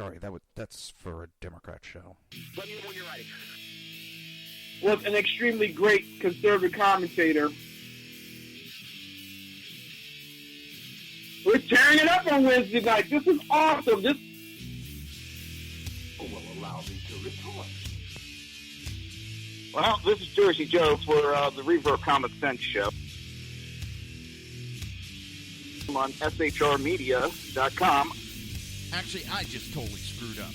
sorry, that's for a Democrat show. Let me know when you're ready. Was an extremely great conservative commentator. We're tearing it up on Wednesday night. This is awesome. This will allow me to retort. Well, this is Jersey Joe for the Reaver of Common Sense show. I'm on shrmedia.com. Actually, I just totally screwed up.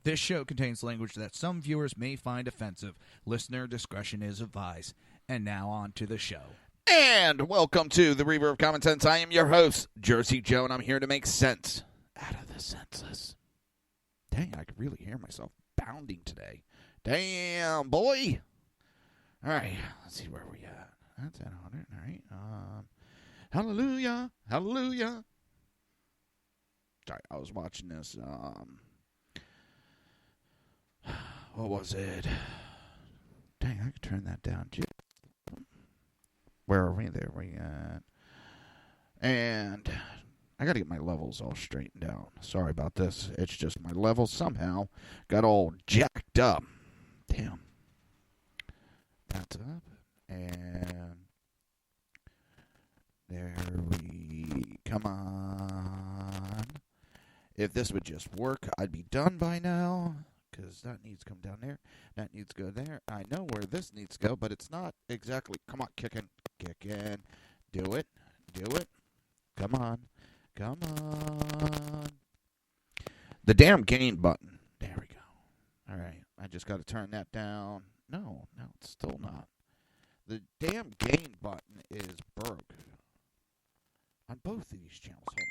This show contains language that some viewers may find offensive. Listener discretion is advised. And now on to the show. And welcome to the Reaver of Common Sense. I am your host, Jersey Joe, and I'm here to make sense out of the senseless. Dang, I could really hear myself bounding today. Damn, boy. All right, let's see where we at. That's at 100, all right. Hallelujah, hallelujah. Sorry, I was watching this, what was it? Dang, I could turn that down. Where are we? There we at. And I got to get my levels all straightened out. Sorry about this. It's just my levels somehow got all jacked up. Damn. That's up. And there we... Come on. If this would just work, I'd be done by now. Because that needs to come down there. That needs to go there. I know where this needs to go, but it's not exactly... Come on, kick in. Kick in. Do it. Do it. Come on. Come on. The damn gain button. There we go. All right. I just got to turn that down. No, it's still not. The damn gain button is broke. On both of these channels. Hold on.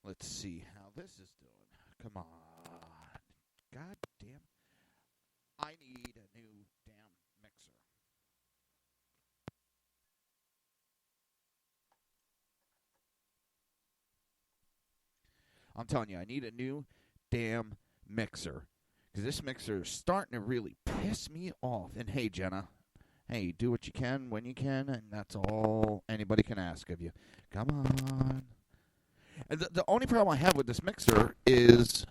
Let's see how this is doing. Come on. God damn. I need a new damn mixer. I'm telling you, I need a new damn mixer. Because this mixer is starting to really piss me off. And hey, Jenna. Hey, do what you can when you can. And that's all anybody can ask of you. Come on. And the only problem I have with this mixer is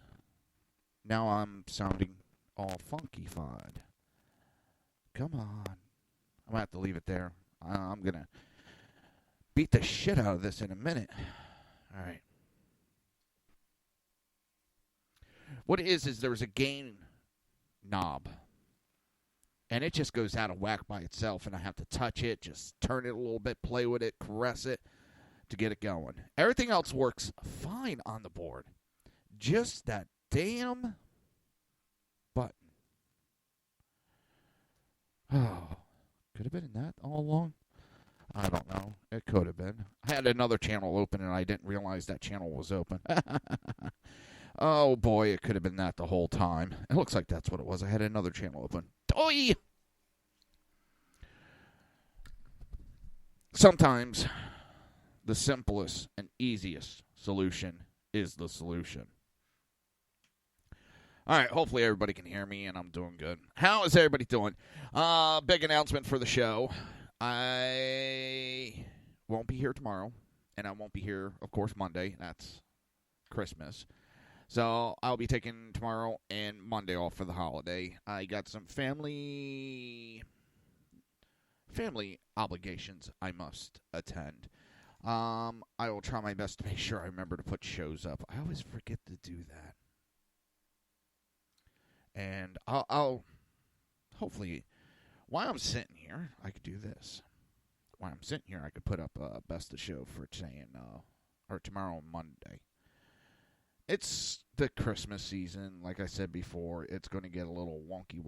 now I'm sounding all funky-fied. Come on. I'm going to have to leave it there. I'm going to beat the shit out of this in a minute. All right. What it is there's a gain knob. And it just goes out of whack by itself, and I have to touch it, just turn it a little bit, play with it, caress it to get it going. Everything else works fine on the board. Just that damn button. Oh, could have been in that all along? I don't know. It could have been. I had another channel open, and I didn't realize that channel was open. Oh, boy, it could have been that the whole time. It looks like that's what it was. I had another channel open. Oi! Sometimes the simplest and easiest solution is the solution. All right, hopefully everybody can hear me, and I'm doing good. How is everybody doing? Big announcement for the show. I won't be here tomorrow, and I won't be here, of course, Monday. That's Christmas. So I'll be taking tomorrow and Monday off for the holiday. I got some family obligations I must attend. I will try my best to make sure I remember to put shows up. I always forget to do that. And I'll hopefully, while I'm sitting here, I could do this. While I'm sitting here, I could put up best of show for today or tomorrow and Monday. It's the Christmas season. Like I said before, it's going to get a little wonky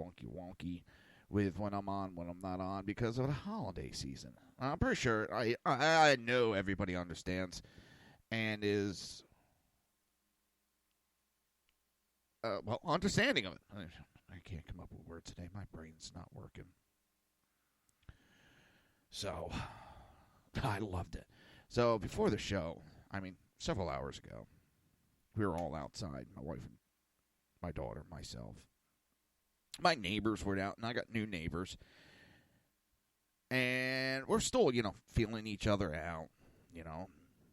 with when I'm on, when I'm not on, because of the holiday season. I'm pretty sure, I know everybody understands and is, understanding of it. I can't come up with words today. My brain's not working. So, I loved it. So, before the show, several hours ago, we were all outside, my wife and my daughter, myself, my neighbors were out, and I got new neighbors. And we're still, feeling each other out,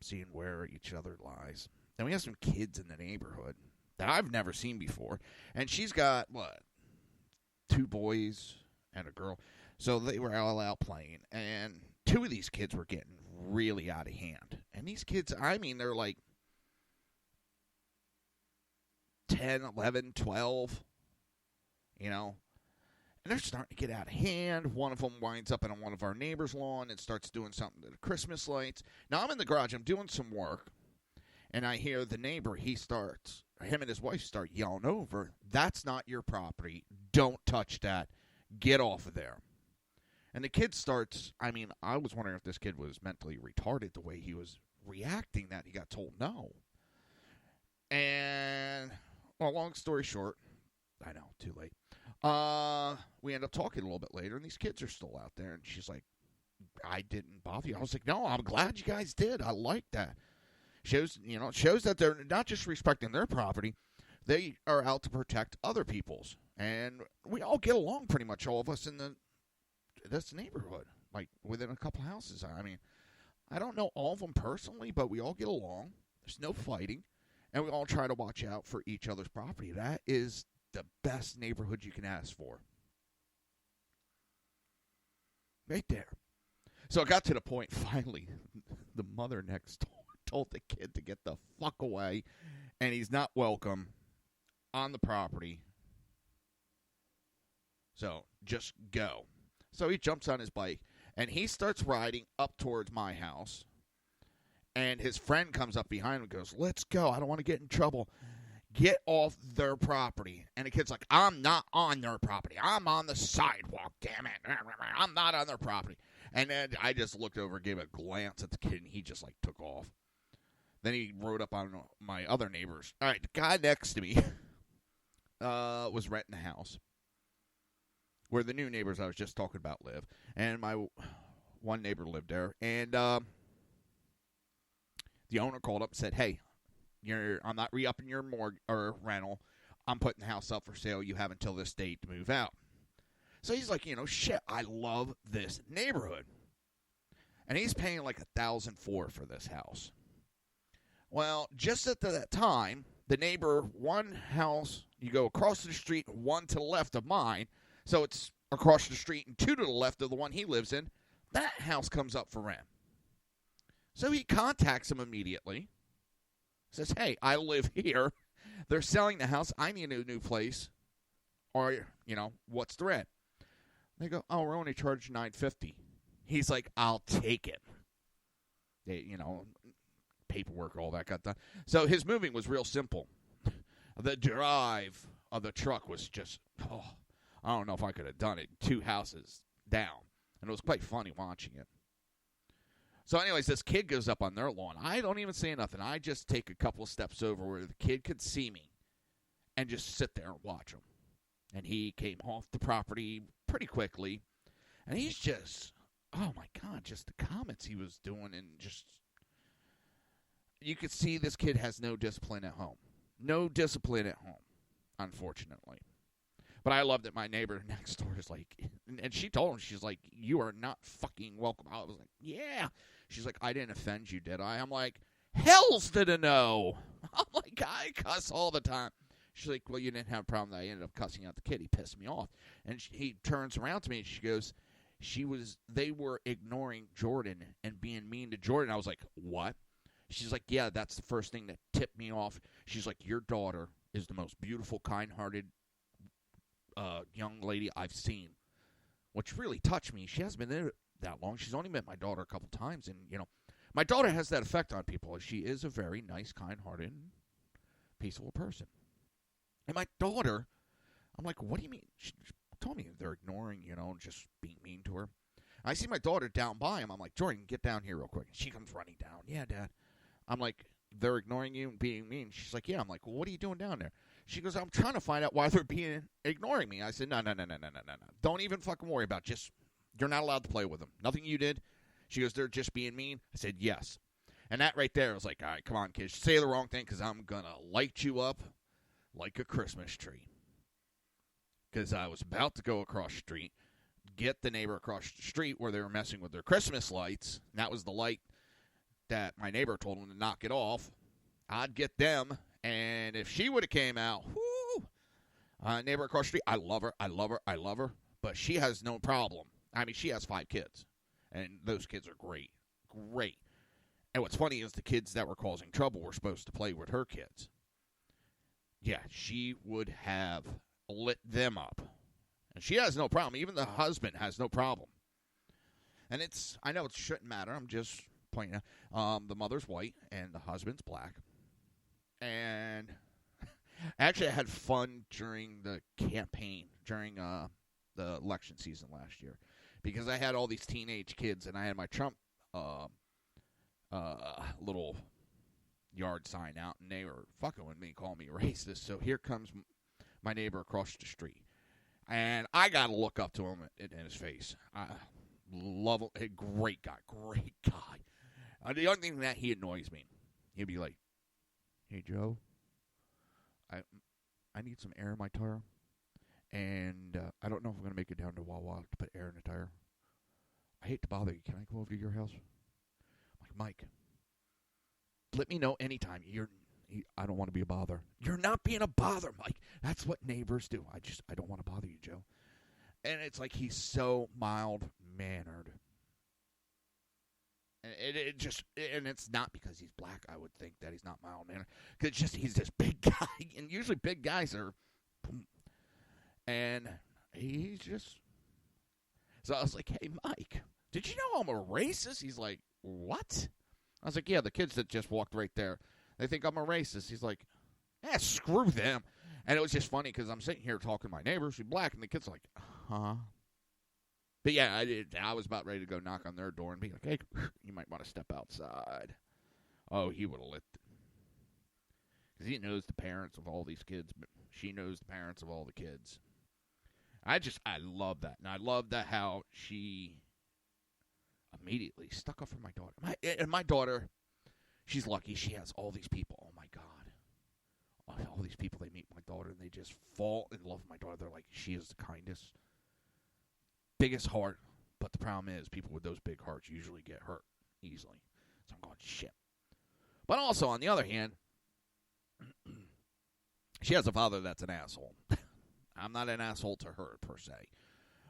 seeing where each other lies. And we have some kids in the neighborhood that I've never seen before. And she's got, 2 boys and a girl. So they were all out playing. And 2 of these kids were getting really out of hand. And these kids, they're like 10, 11, 12, And they're starting to get out of hand. One of them winds up on one of our neighbors' lawn and starts doing something to the Christmas lights. Now, I'm in the garage. I'm doing some work. And I hear the neighbor, him and his wife start yelling over, "That's not your property. Don't touch that. Get off of there." And the kid starts, I was wondering if this kid was mentally retarded the way he was reacting that he got told no. And, long story short, I know, too late. We end up talking a little bit later, and these kids are still out there, and she's like, "I didn't bother you." I was like, "No, I'm glad you guys did. I like that." Shows that they're not just respecting their property, they are out to protect other people's. And we all get along, pretty much all of us in this neighborhood, like within a couple houses. I don't know all of them personally, but we all get along. There's no fighting, and we all try to watch out for each other's property. That is the best neighborhood you can ask for. Right there. So it got to the point, finally, the mother next door told the kid to get the fuck away, and he's not welcome on the property. So just go. So he jumps on his bike, and he starts riding up towards my house, and his friend comes up behind him and goes, "Let's go. I don't want to get in trouble. Get off their property." And the kid's like, "I'm not on their property. I'm on the sidewalk, damn it. I'm not on their property." And then I just looked over, gave a glance at the kid, and he just, took off. Then he rode up on my other neighbors. All right, the guy next to me was renting a house where the new neighbors I was just talking about live. And my one neighbor lived there. And the owner called up and said, "Hey, I'm not re-upping your rental. I'm putting the house up for sale. You have until this date to move out." So he's like, shit, I love this neighborhood. And he's paying $1,004 for this house. Well, just at that time, the neighbor, one house, you go across the street, one to the left of mine, so it's across the street and 2 to the left of the one he lives in, that house comes up for rent. So he contacts him immediately, says, "Hey, I live here. They're selling the house. I need a new place. Or, what's the rent?" They go, "Oh, we're only charged $950. He's like, "I'll take it." They, paperwork, all that got done. So his moving was real simple. The drive of the truck was just, I don't know if I could have done it 2 houses down. And it was quite funny watching it. So anyways, this kid goes up on their lawn. I don't even say nothing. I just take a couple of steps over where the kid could see me and just sit there and watch him. And he came off the property pretty quickly. And he's just, oh my God, just the comments he was doing, and just, you could see this kid has no discipline at home. No discipline at home, unfortunately. But I love that my neighbor next door is like, and she told him, she's like, "You are not fucking welcome." I was like, "Yeah." She's like, "I didn't offend you, did I?" I'm like, "Hell's to the no." I'm like, "I cuss all the time." She's like, "Well, you didn't have a problem that I ended up cussing out the kid. He pissed me off." And he turns around to me and she goes, they were ignoring Jordan and being mean to Jordan. I was like, "What?" She's like, "Yeah, that's the first thing that tipped me off." She's like, "Your daughter is the most beautiful, kind-hearted young lady I've seen," which really touched me. She hasn't been there that long. She's only met my daughter a couple times, and, my daughter has that effect on people. She is a very nice, kind-hearted, peaceful person. And my daughter, I'm like, "What do you mean?" She told me they're ignoring, just being mean to her. I see my daughter down by him. I'm like, "Jordan, get down here real quick." And she comes running down. "Yeah, Dad." I'm like, "They're ignoring you and being mean." She's like, "Yeah." I'm like, "Well, what are you doing down there?" She goes, "I'm trying to find out why they're ignoring me." I said, No. Don't even fucking worry about it. You're not allowed to play with them. Nothing you did. She goes, "They're just being mean." I said, "Yes." And that right there was like, all right, come on, kids. Say the wrong thing because I'm going to light you up like a Christmas tree. because I was about to go across the street, get the neighbor across the street where they were messing with their Christmas lights. And that was the light that my neighbor told them to knock it off. I'd get them, and if she would have came out, whoo, neighbor across the street, I love her, but she has no problem. I mean, she has 5 kids, and those kids are great. And what's funny is the kids that were causing trouble were supposed to play with her kids. Yeah, she would have lit them up. And she has no problem. Even the husband has no problem. And I know it shouldn't matter. I'm just pointing out. The mother's white and the husband's black. And actually I had fun during the campaign, during the election season last year. Because I had all these teenage kids, and I had my Trump little yard sign out, and they were fucking with me, calling me racist. So here comes my neighbor across the street. And I got to look up to him in his face. I love him. A great guy. The only thing that he annoys me, he'd be like, "Hey, Joe, I need some air in my tire. And I don't know if I'm going to make it down to Wawa to put air in the tire. I hate to bother you. Can I go over to your house?" I'm like, "Mike, let me know anytime. I don't want to be a bother." "You're not being a bother, Mike. That's what neighbors do. I don't want to bother you, Joe." And it's like he's so mild-mannered. And and it's not because he's black, I would think, that he's not mild-mannered. Because he's this big guy. And usually big guys are... And he's just... So I was like, "Hey, Mike, did you know I'm a racist?" He's like, "What?" I was like, "Yeah, the kids that just walked right there, they think I'm a racist." He's like, "Screw them." And it was just funny because I'm sitting here talking to my neighbor. She's black, and the kid's like, "Huh?" But yeah, I was about ready to go knock on their door and be like, "Hey, you might want to step outside." Oh, he would have lit it. Because he knows the parents of all these kids, but she knows the parents of all the kids. I love that. And I love that how she immediately stuck up for my daughter. My daughter, she's lucky. She has all these people. Oh, my God. All these people, they meet my daughter, and they just fall in love with my daughter. They're like, she is the kindest, biggest heart. But the problem is, people with those big hearts usually get hurt easily. So I'm going, shit. But also, on the other hand, she has a father that's an asshole. I'm not an asshole to her, per se.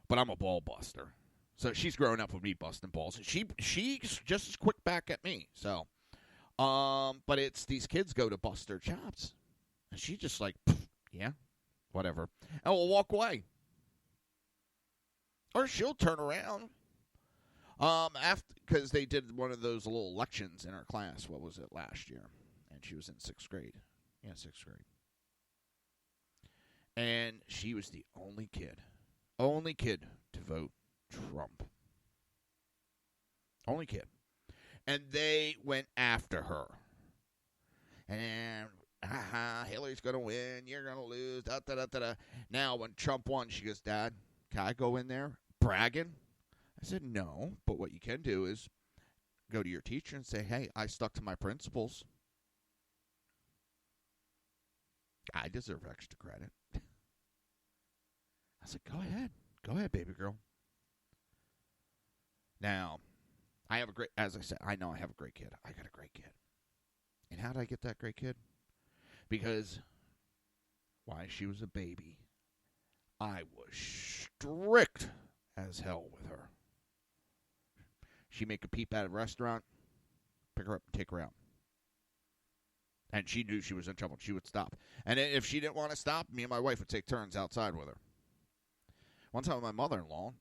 But I'm a ball buster. So she's growing up with me busting balls. And she's just as quick back at me. So, but it's these kids go to bust their chops. And she's just like, yeah, whatever. And we'll walk away. Or she'll turn around. Because they did one of those little elections in our class. What was it, last year? And she was in 6th grade. Yeah, 6th grade. And she was the only kid to vote Trump. Only kid. And they went after her. And, Hillary's going to win. You're going to lose. Da-da-da-da-da. Now, when Trump won, she goes, "Dad, can I go in there bragging?" I said, "No, but what you can do is go to your teacher and say, 'Hey, I stuck to my principles. I deserve extra credit.'" I was like, Go ahead, baby girl. Now, as I said, I know I have a great kid. I got a great kid. And how did I get that great kid? Because while she was a baby, I was strict as hell with her. She'd make a peep at a restaurant, pick her up and take her out. And she knew she was in trouble. She would stop. And if she didn't want to stop, me and my wife would take turns outside with her. One time, my mother-in-law,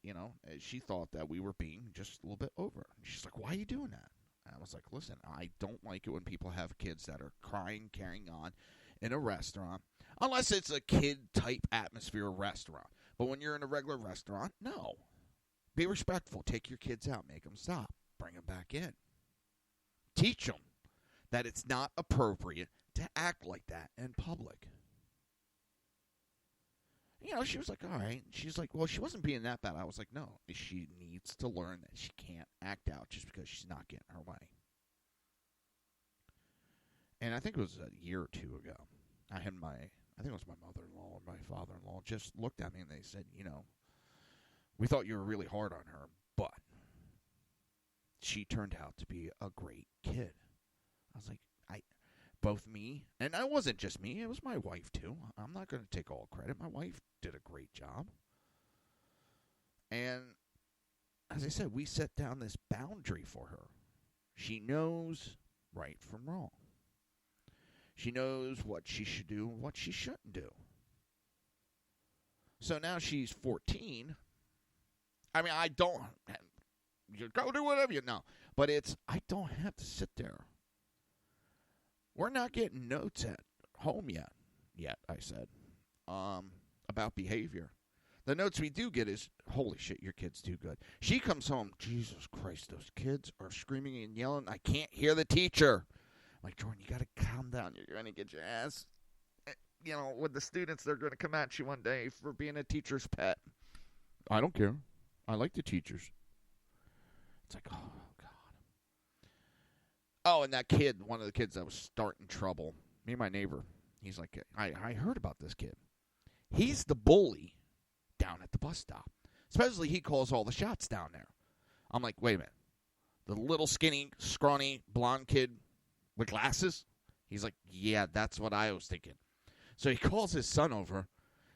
she thought that we were being just a little bit over. She's like, "Why are you doing that?" And I was like, "Listen, I don't like it when people have kids that are crying, carrying on in a restaurant, unless it's a kid-type atmosphere restaurant. But when you're in a regular restaurant, no. Be respectful. Take your kids out. Make them stop. Bring them back in. Teach them that it's not appropriate to act like that in public." She was like, "All right." She's like, "Well, she wasn't being that bad." I was like, "No, she needs to learn that she can't act out just because she's not getting her way." And I think it was a year or two ago. I had I think it was my mother-in-law or my father-in-law, just looked at me and they said, we thought you were really hard on her, but she turned out to be a great kid. I was like, both me, and it wasn't just me, it was my wife too. I'm not going to take all credit. My wife did a great job. And as I said, we set down this boundary for her. She knows right from wrong. She knows what she should do and what she shouldn't do. So now she's 14. I mean, I don't, you go do whatever you know. But I don't have to sit there. We're not getting notes at home yet, I said, about behavior. The notes we do get is, holy shit, your kid's too good. She comes home, Jesus Christ, those kids are screaming and yelling. I can't hear the teacher. I'm like, Jordan, you got to calm down. You're going to get your ass. With the students, they're going to come at you one day for being a teacher's pet. I don't care. I like the teachers. It's like, oh, God. Oh, and that kid, one of the kids that was starting trouble, me and my neighbor, he's like, I heard about this kid. He's the bully down at the bus stop. Especially he calls all the shots down there. I'm like, wait a minute. The little skinny, scrawny, blonde kid with glasses? He's like, yeah, that's what I was thinking. So he calls his son over.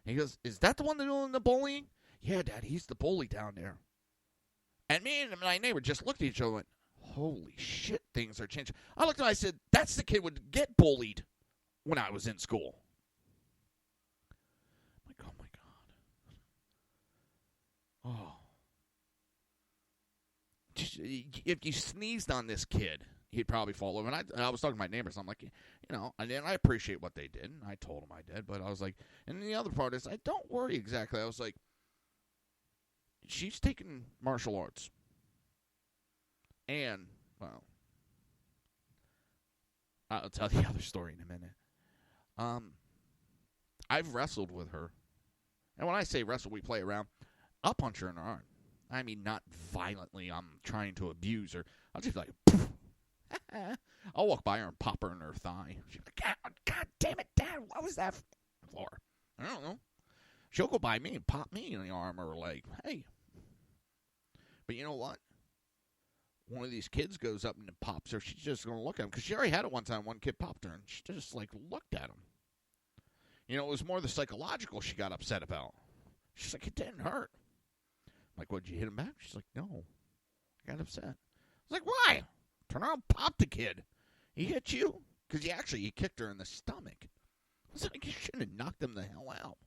He goes, is that the one that's doing the bullying? Yeah, Dad, he's the bully down there. And me and my neighbor just looked at each other and went, holy shit, things are changing. I looked at him and I said, that's the kid who would get bullied when I was in school. I'm like, oh, my God. Oh. If you sneezed on this kid, he'd probably fall over. And I was talking to my neighbors. I'm like, and I appreciate what they did. And I told them I did. But I was like, and the other part is, don't worry exactly. I was like, she's taking martial arts. And, well, I'll tell the other story in a minute. I've wrestled with her. And when I say wrestle, we play around. I'll punch her in her arm. I mean, not violently. I'm trying to abuse her. I'll just be like, poof. I'll walk by her and pop her in her thigh. She's like, God damn it, Dad, what was that for? I don't know. She'll go by me and pop me in the arm or leg. Hey. But you know what? One of these kids goes up and pops her. She's just going to look at him. Because she already had it one time. One kid popped her, and she just, looked at him. It was more the psychological she got upset about. She's like, it didn't hurt. I'm like, what, did you hit him back? She's like, no. I got upset. I was like, why? Turn around and pop the kid. He hit you? Because he kicked her in the stomach. I was like, you shouldn't have knocked him the hell out.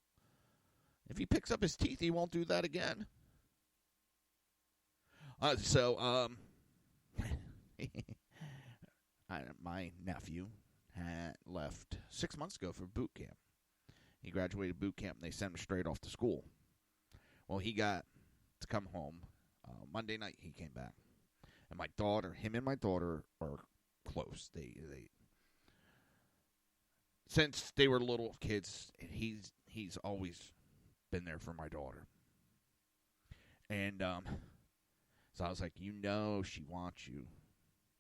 If he picks up his teeth, he won't do that again. My nephew had left 6 months ago for boot camp. He graduated boot camp, and they sent him straight off to school. Well, he got to come home. Monday night, he came back. And him and my daughter are close. They since they were little kids, he's always been there for my daughter. And so I was like, she wants you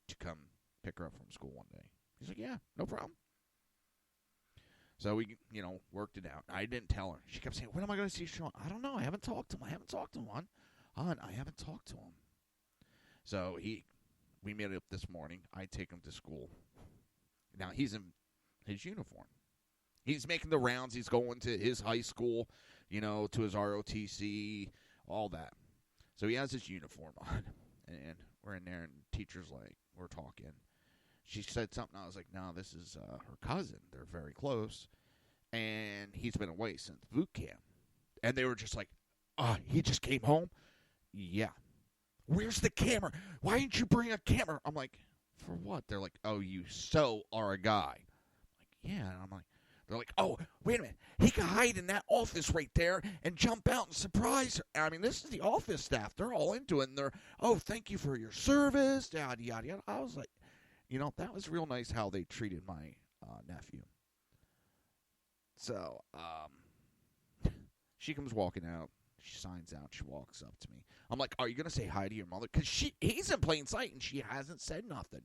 to come pick her up from school one day. He's like, yeah, no problem. So we, worked it out. I didn't tell her. She kept saying, when am I going to see Sean? I don't know. I haven't talked to him. I haven't talked to him. So we made it up this morning. I take him to school. Now he's in his uniform. He's making the rounds. He's going to his high school, to his ROTC, all that. So he has his uniform on. And we're in there, and teacher's like, we're talking. She said something. I was like, no, this is her cousin. They're very close. And he's been away since boot camp. And they were just like, he just came home? Yeah. Where's the camera? Why didn't you bring a camera? I'm like, for what? They're like, oh, you are a guy. I'm like, yeah. And I'm like, they're like, oh, wait a minute. He can hide in that office right there and jump out and surprise her. I mean, this is the office staff. They're all into it. And they're, oh, thank you for your service, yada, yada, yada. I was like, that was real nice how they treated my nephew. So, she comes walking out. She signs out. She walks up to me. I'm like, are you going to say hi to your mother? Because he's in plain sight, and she hasn't said nothing.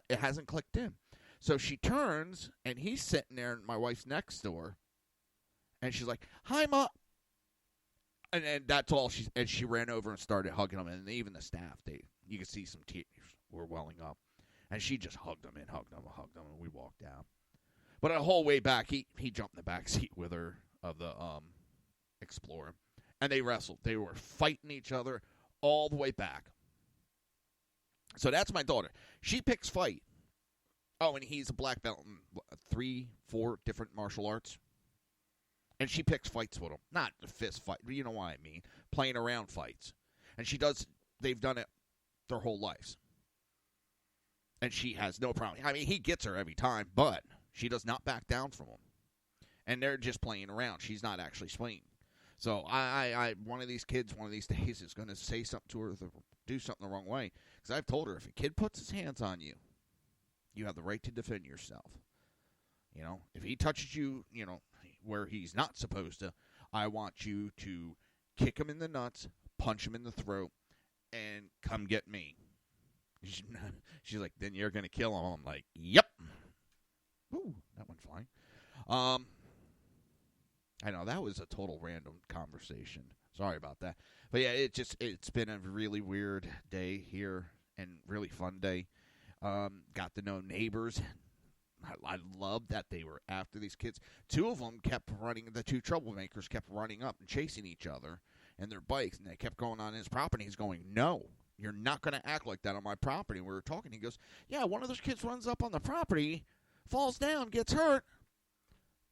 It hasn't clicked in. So she turns, and he's sitting there, and my wife's next door, And she's like, "Hi, Mom." And that's all. She ran over and started hugging him. And even the staff, you could see some tears were welling up. And she just hugged him and hugged him and hugged him, and we walked down. But the whole way back, he jumped in the back seat with her of the Explorer. And they wrestled. They were fighting each other all the way back. So that's my daughter. She picks fight. Oh, and he's a black belt in 3-4 different martial arts. And she picks fights with him. Not a fist fight, but you know what I mean. Playing around fights. And they've done it their whole lives. And she has no problem. I mean, he gets her every time, but she does not back down from him. And they're just playing around. She's not actually swinging. So one of these kids, one of these days, is going to say something to her, do something the wrong way. Because I've told her, if a kid puts his hands on you, you have the right to defend yourself. You know, if he touches you, you know, where he's not supposed to, I want you to kick him in the nuts, punch him in the throat, and come get me. She's like, then you're going to kill him. I'm like, yep. Ooh, that went fine. I know, that was a total random conversation. Sorry about that. But yeah, it's been a really weird day here and really fun day. Got to know neighbors. I love that they were after these kids. Two of them kept running, the two troublemakers kept running up and chasing each other and their bikes, and they kept going on his property. He's going, no, you're not going to act like that on my property. We were talking. He goes, yeah, one of those kids runs up on the property, falls down, gets hurt.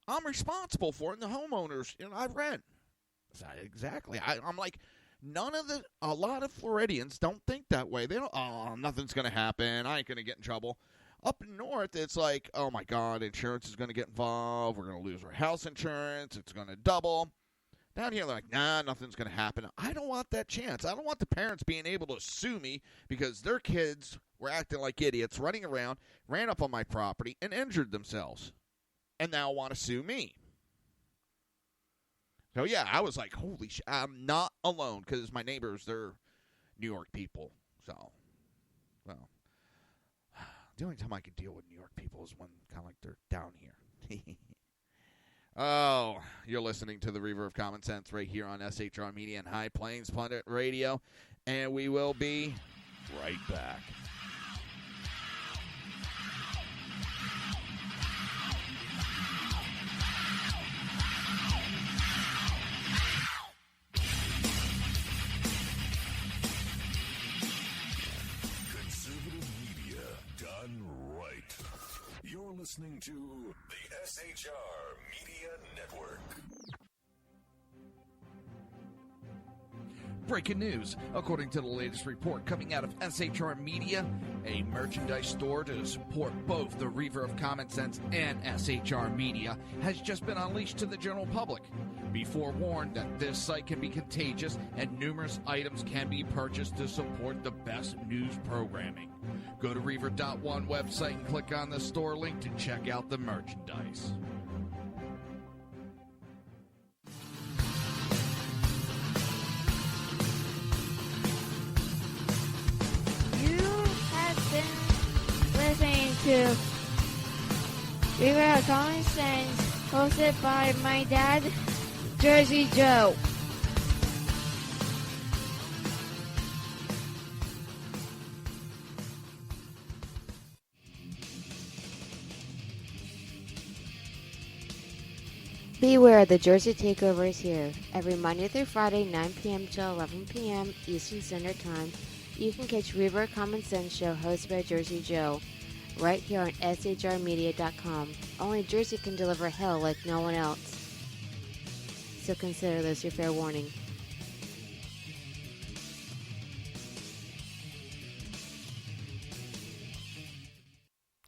I'm responsible for it, and the homeowners, I rent. So exactly. I'm like, a lot of Floridians don't think that way. They don't, oh, nothing's going to happen. I ain't going to get in trouble. Up north, it's like, oh, my God, insurance is going to get involved. We're going to lose our house insurance. It's going to double. Down here, they're like, nah, nothing's going to happen. I don't want that chance. I don't want the parents being able to sue me because their kids were acting like idiots, running around, ran up on my property, and injured themselves, and now want to sue me. So, yeah, I was like, holy shit, I'm not alone because my neighbors, they're New York people. So, well. The only time I could deal with New York people is when kind of like they're down here. Oh, you're listening to the Reaver of Common Sense right here on SHR Media and High Plains Pundit Radio, and we will be right back. You're listening to the SHR Media Network. Breaking news. According to the latest report coming out of SHR Media, a merchandise store to support both the Reaver of Common Sense and SHR Media has just been unleashed to the general public. Be forewarned that this site can be contagious and numerous items can be purchased to support the best news programming. Go to Reaver.one website and click on the store link to check out the merchandise. You have been listening to Reaver of Common Sense, hosted by my dad, Jersey Joe. Beware, the Jersey Takeover is here. Every Monday through Friday, 9 p.m. to 11 p.m. Eastern Standard Time, you can catch Reaver of Common Sense show hosted by Jersey Joe, right here on shrmedia.com. Only Jersey can deliver hell like no one else. So consider this your fair warning.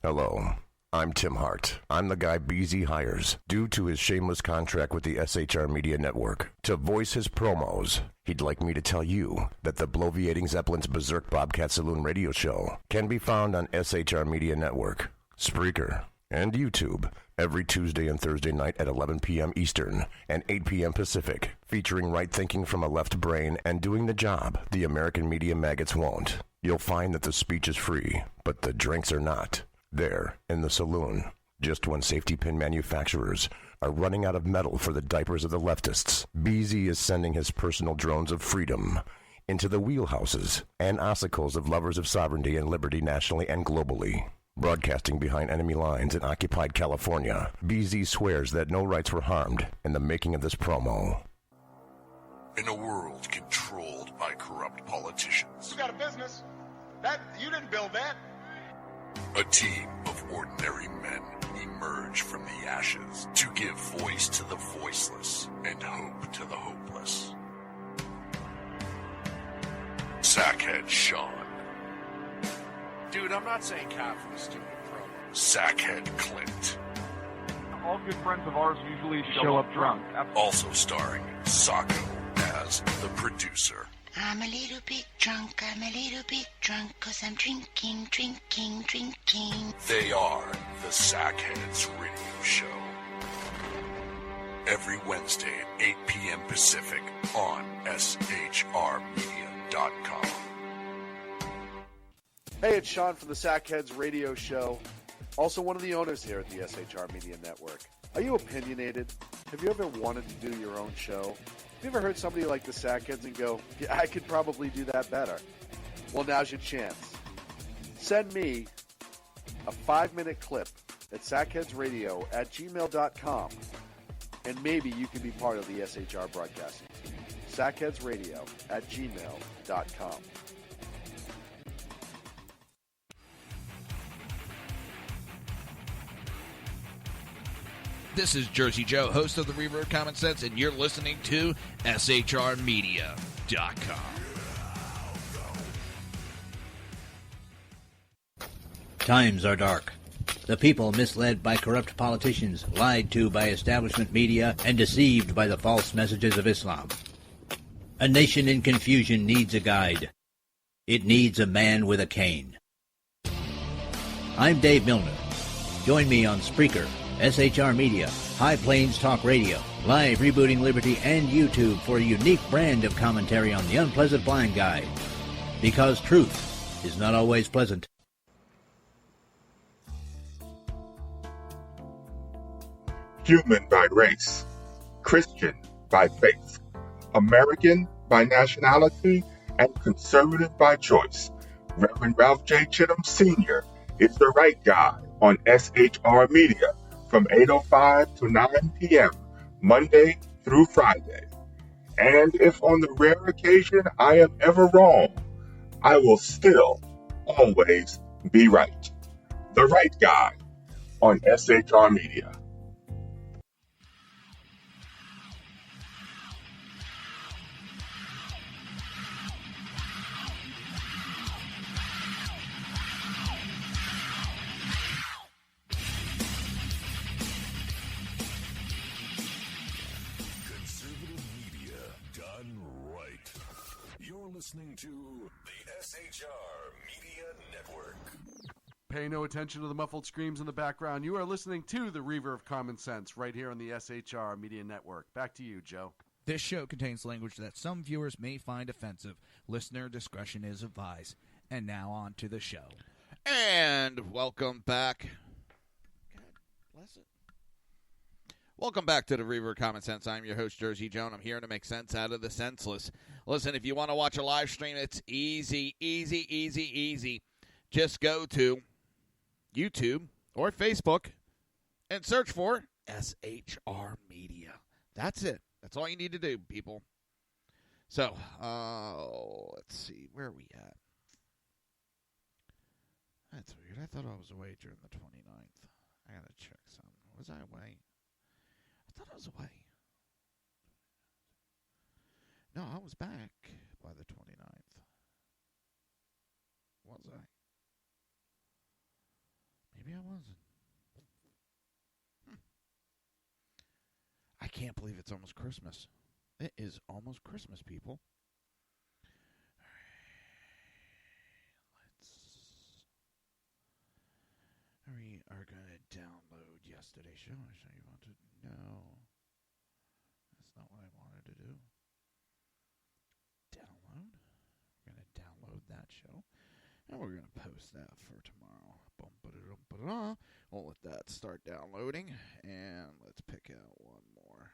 Hello, I'm Tim Hart. I'm the guy BZ hires, due to his shameless contract with the SHR Media Network, to voice his promos. He'd like me to tell you that the Bloviating Zeppelin's Berserk Bobcat Saloon radio show can be found on SHR Media Network, Spreaker, and YouTube every Tuesday and Thursday night at 11 p.m. Eastern and 8 p.m. Pacific, featuring right thinking from a left brain and doing the job the American media maggots won't. You'll find that the speech is free, but the drinks are not. There, in the saloon, just when safety pin manufacturers are running out of metal for the diapers of the leftists, BZ is sending his personal drones of freedom into the wheelhouses and ossicles of lovers of sovereignty and liberty nationally and globally. Broadcasting behind enemy lines in occupied California, BZ swears that no rights were harmed in the making of this promo. In a world controlled by corrupt politicians, You got a business. That you didn't build that. a team of ordinary men emerge from the ashes to give voice to the voiceless and hope to the hopeless. Sackhead Sean. Dude, I'm not saying cap for the stupid promo. Sackhead Clint. All good friends of ours usually show up drunk. Also starring Sacco as the producer. I'm a little bit drunk, 'cause I'm drinking. They are the Sackheads Radio Show. Every Wednesday at 8 p.m. Pacific on shrmedia.com. Hey, it's Sean from the Sackheads Radio Show, also one of the owners here at the SHR Media Network. Are you opinionated? Have you ever wanted to do your own show? Have you ever heard somebody like the Sackheads and go, yeah, I could probably do that better? Well, now's your chance. Send me a 5-minute clip at sackheadsradio@gmail.com, and maybe you can be part of the SHR broadcasting team. sackheadsradio@gmail.com. This is Jersey Joe, host of the Reaver of Common Sense, and you're listening to shrmedia.com. Times are dark. The people misled by corrupt politicians, lied to by establishment media, and deceived by the false messages of Islam. A nation in confusion needs a guide. It needs a man with a cane. I'm Dave Milner. Join me on Spreaker, SHR Media, High Plains Talk Radio, Live Rebooting Liberty, and YouTube for a unique brand of commentary on the unpleasant blind guide. Because truth is not always pleasant. Human by race, Christian by faith, American by nationality, and conservative by choice. Reverend Ralph J. Chittum Sr. is the right guy on SHR Media from 8:05 to 9 p.m. Monday through Friday. And if on the rare occasion I am ever wrong, I will still always be right. The right guy on SHR Media. Listening to the SHR Media Network. Pay no attention to the muffled screams in the background. You are listening to the Reaver of Common Sense right here on the SHR Media Network. Back to you, Joe. This show contains language that some viewers may find offensive. Listener discretion is advised. And now on to the show. And welcome back. God bless it. Welcome back to the Reaver of Common Sense. I'm your host, Jersey Joe, and I'm here to make sense out of the senseless. Listen, if you want to watch a live stream, it's easy. Just go to YouTube or Facebook and search for SHR Media. That's it. That's all you need to do, people. So, let's see. Where are we at? That's weird. I thought I was away during the 29th. I got to check something. Was I away? I thought I was away. No, I was back by the 29th. Was I? Maybe I wasn't. I can't believe it's almost Christmas. It is almost Christmas, people. We are going to download yesterday's show. I show you want to know. That's not what I wanted to do. Download. We're going to download that show. And we're going to post that for tomorrow. Bum-ba-da-dum-ba-da. We'll let that start downloading. And let's pick out one more.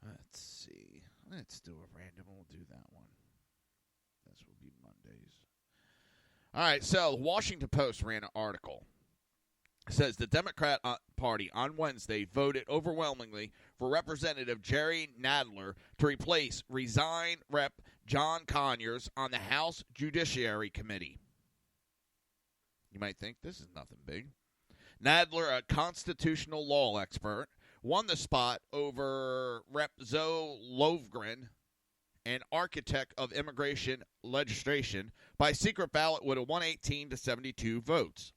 Let's see. Let's do a random. We'll do that one. This will be Mondays. All right, so the Washington Post ran an article. It says the Democrat Party on Wednesday voted overwhelmingly for Representative Jerry Nadler to replace resigned Rep. John Conyers on the House Judiciary Committee. You might think this is nothing big. Nadler, a constitutional law expert, won the spot over Rep. Zoe Lofgren, an architect of immigration legislation, by secret ballot with a 118 to 72 votes.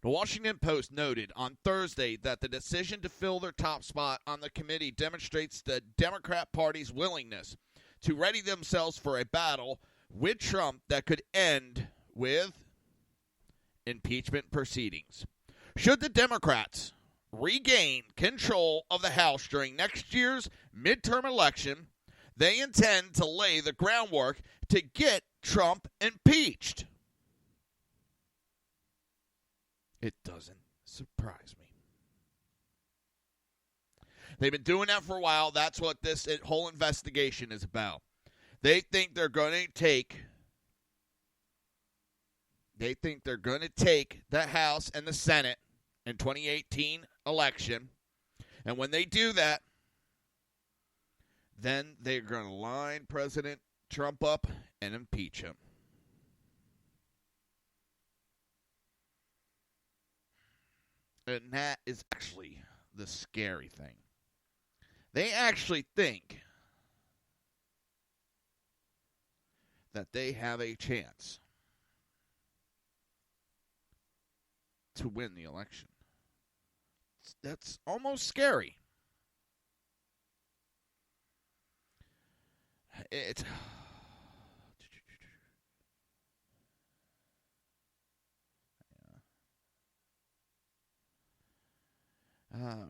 The Washington Post noted on Thursday that the decision to fill their top spot on the committee demonstrates the Democrat Party's willingness to ready themselves for a battle with Trump that could end with impeachment proceedings. Should the Democrats regain control of the House during next year's midterm election, they intend to lay the groundwork to get Trump impeached. It doesn't surprise me. They've been doing that for a while. That's what this whole investigation is about. They think they're going to take the House and the Senate in 2018 election. And when they do that, then they're going to line President Trump up and impeach him. And that is actually the scary thing. They actually think that they have a chance to win the election. That's almost scary. It's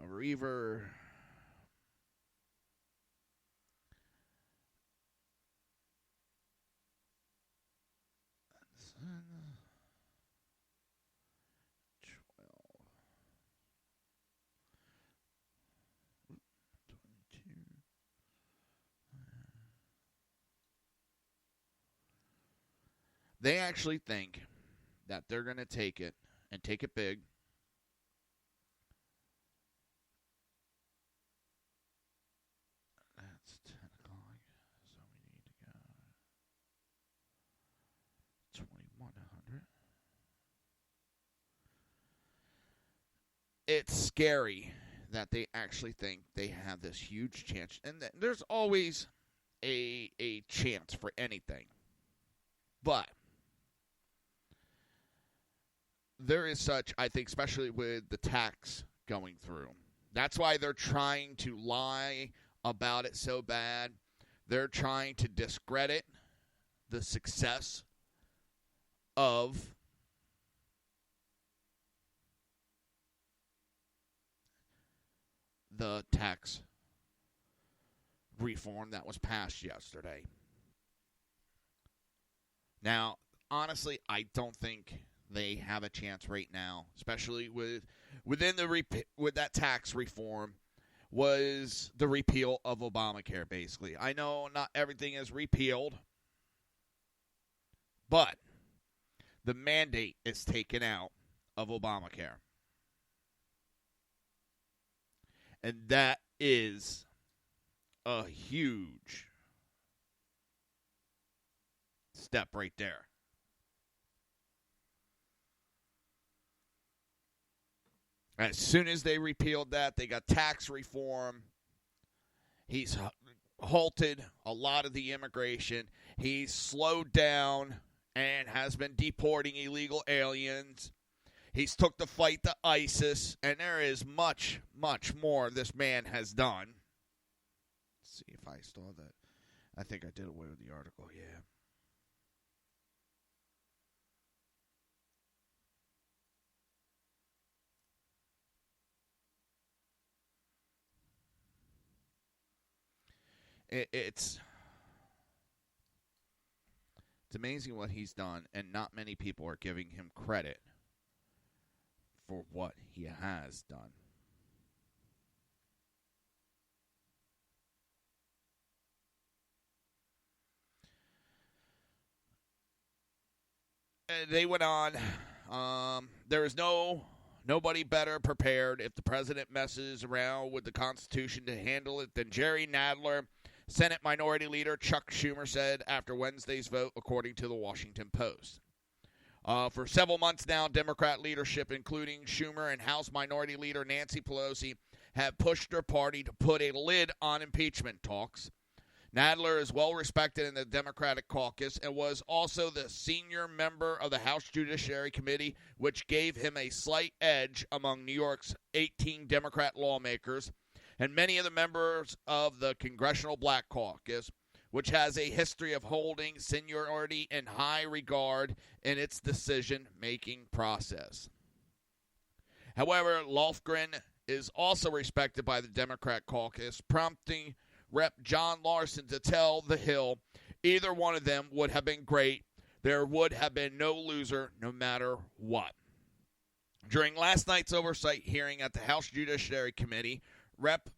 Reaver. They actually think that they're going to take it and take it big. That's 10 o'clock, so we need to go 2100. It's scary that they actually think they have this huge chance. And there's always a chance for anything. But there is such, I think, especially with the tax going through. That's why they're trying to lie about it so bad. They're trying to discredit the success of the tax reform that was passed yesterday. Now, honestly, I don't think they have a chance right now, especially with that tax reform was the repeal of Obamacare, basically. I know not everything is repealed, but the mandate is taken out of Obamacare. And that is a huge step right there. As soon as they repealed that, they got tax reform. He's halted a lot of the immigration. He's slowed down and has been deporting illegal aliens. He's took the fight to ISIS, and there is much, much more this man has done. Let's see if I saw that. I think I did away with the article, yeah. It's It's amazing what he's done, and not many people are giving him credit for what he has done. They went on. There is nobody better prepared if the president messes around with the Constitution to handle it than Jerry Nadler, Senate Minority Leader Chuck Schumer said after Wednesday's vote, according to the Washington Post. For several months now, Democrat leadership, including Schumer and House Minority Leader Nancy Pelosi, have pushed their party to put a lid on impeachment talks. Nadler is well respected in the Democratic caucus and was also the senior member of the House Judiciary Committee, which gave him a slight edge among New York's 18 Democrat lawmakers and many of the members of the Congressional Black Caucus, which has a history of holding seniority in high regard in its decision-making process. However, Lofgren is also respected by the Democrat caucus, prompting Rep. John Larson to tell The Hill either one of them would have been great. There would have been no loser no matter what. During last night's oversight hearing at the House Judiciary Committee, Rep.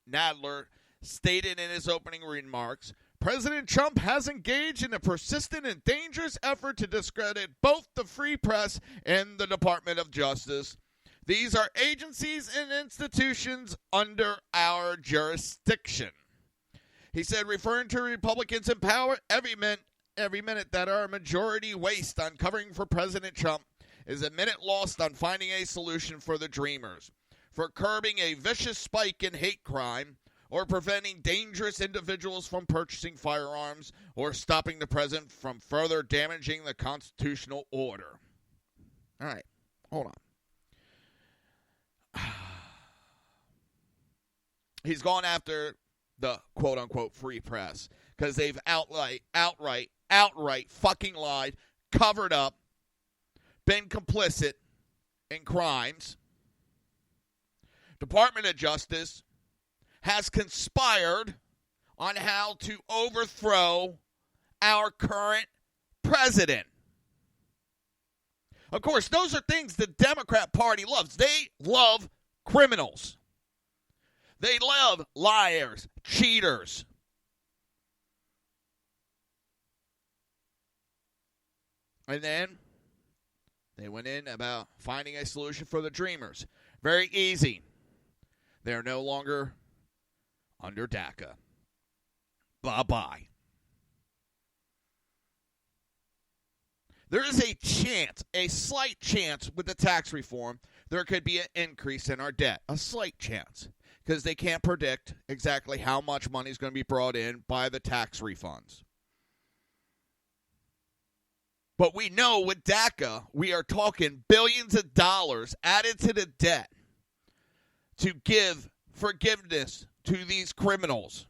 Nadler stated in his opening remarks, President Trump has engaged in a persistent and dangerous effort to discredit both the free press and the Department of Justice. These are agencies and institutions under our jurisdiction. He said, referring to Republicans in power, every minute that our majority waste on covering for President Trump is a minute lost on finding a solution for the Dreamers, for curbing a vicious spike in hate crime, or preventing dangerous individuals from purchasing firearms, or stopping the president from further damaging the constitutional order. All right, hold on. He's gone after the quote-unquote free press because they've outright fucking lied, covered up, been complicit in crimes. Department of Justice has conspired on how to overthrow our current president. Of course, those are things the Democrat Party loves. They love criminals. They love liars, cheaters. And then they went in about finding a solution for the Dreamers. Very easy. They're no longer under DACA. Bye-bye. There is a chance, a slight chance with the tax reform, there could be an increase in our debt. A slight chance. Because they can't predict exactly how much money is going to be brought in by the tax refunds. But we know with DACA, we are talking billions of dollars added to the debt to give forgiveness to these criminals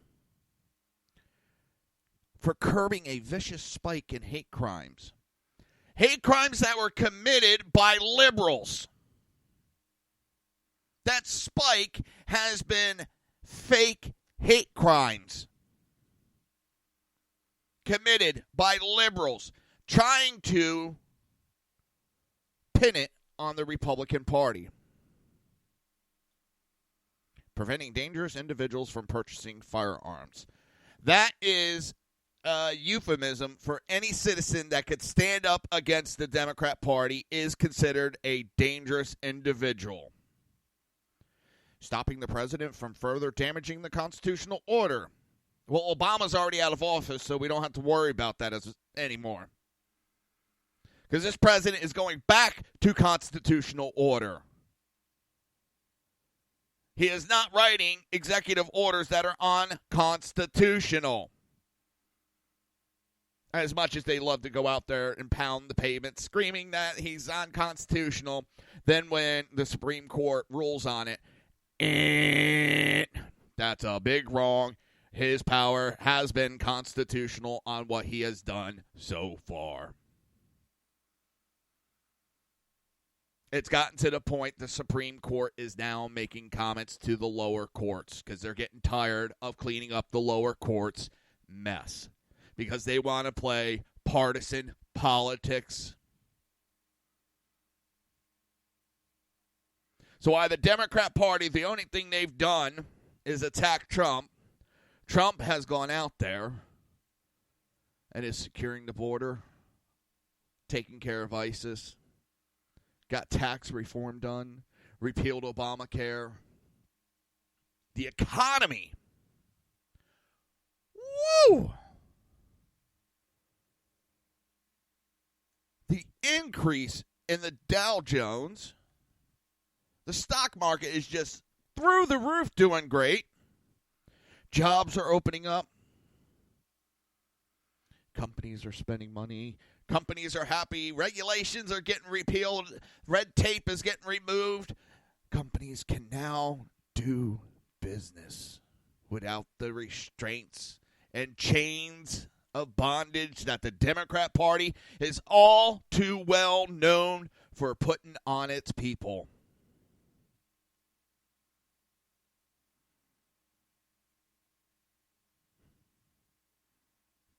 for curbing a vicious spike in hate crimes. Hate crimes that were committed by liberals. That spike has been fake hate crimes committed by liberals trying to pin it on the Republican Party. Preventing dangerous individuals from purchasing firearms. That is a euphemism for any citizen that could stand up against the Democrat Party is considered a dangerous individual. Stopping the president from further damaging the constitutional order. Well, Obama's already out of office, so we don't have to worry about that anymore. Because this president is going back to constitutional order. He is not writing executive orders that are unconstitutional. As much as they love to go out there and pound the pavement, screaming that he's unconstitutional, then when the Supreme Court rules on it, that's a big wrong. His power has been constitutional on what he has done so far. It's gotten to the point the Supreme Court is now making comments to the lower courts because they're getting tired of cleaning up the lower courts' mess. Because they want to play partisan politics. So why the Democrat Party, the only thing they've done is attack Trump. Trump has gone out there and is securing the border, taking care of ISIS, got tax reform done, repealed Obamacare. The economy. Woo! The increase in the Dow Jones. The stock market is just through the roof doing great. Jobs are opening up. Companies are spending money. Companies are happy. Regulations are getting repealed. Red tape is getting removed. Companies can now do business without the restraints and chains of bondage that the Democrat Party is all too well known for putting on its people.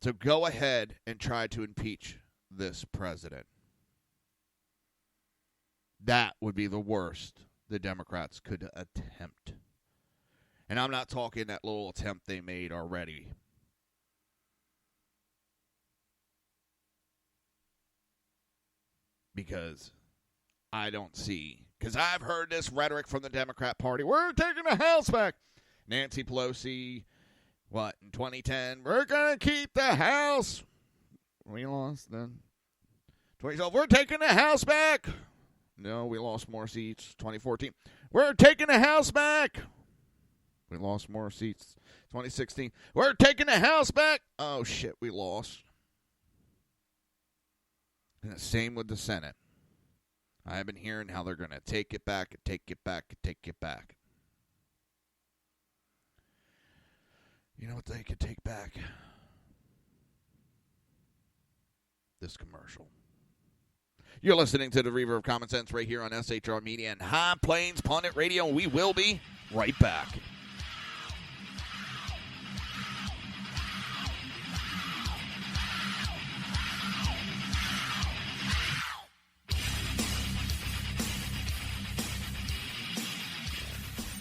So go ahead and try to impeach this president. That would be the worst the Democrats could attempt. And I'm not talking that little attempt they made already. Because I don't see. Because I've heard this rhetoric from the Democrat Party. We're taking the House back. Nancy Pelosi, in 2010? We're going to keep the House. We lost then. 2012, we're taking the House back. No, we lost more seats. 2014, we're taking the House back. We lost more seats. 2016, we're taking the House back. Oh, shit, we lost. And the same with the Senate. I've been hearing how they're going to take it back and take it back and take it back. You know what they could take back? This commercial. You're listening to the Reaver of Common Sense right here on SHR Media and High Plains Pundit Radio. We will be right back.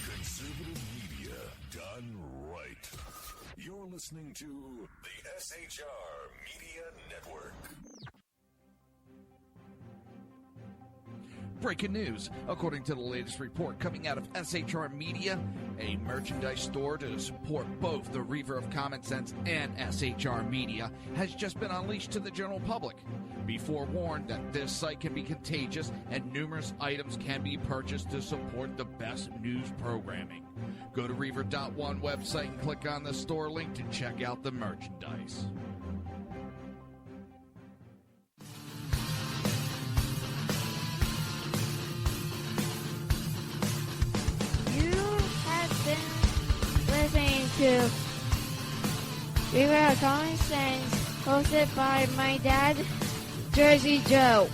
Conservative media done right. You're listening to the SHR Media Network. Breaking news. According to the latest report coming out of SHR Media, a merchandise store to support both the Reaver of Common Sense and SHR Media has just been unleashed to the general public. Be forewarned that this site can be contagious and numerous items can be purchased to support the best news programming. Go to Reaver.one website and click on the store link to check out the merchandise. Listening to Reaver of Common Sense, hosted by my dad, Jersey Joe.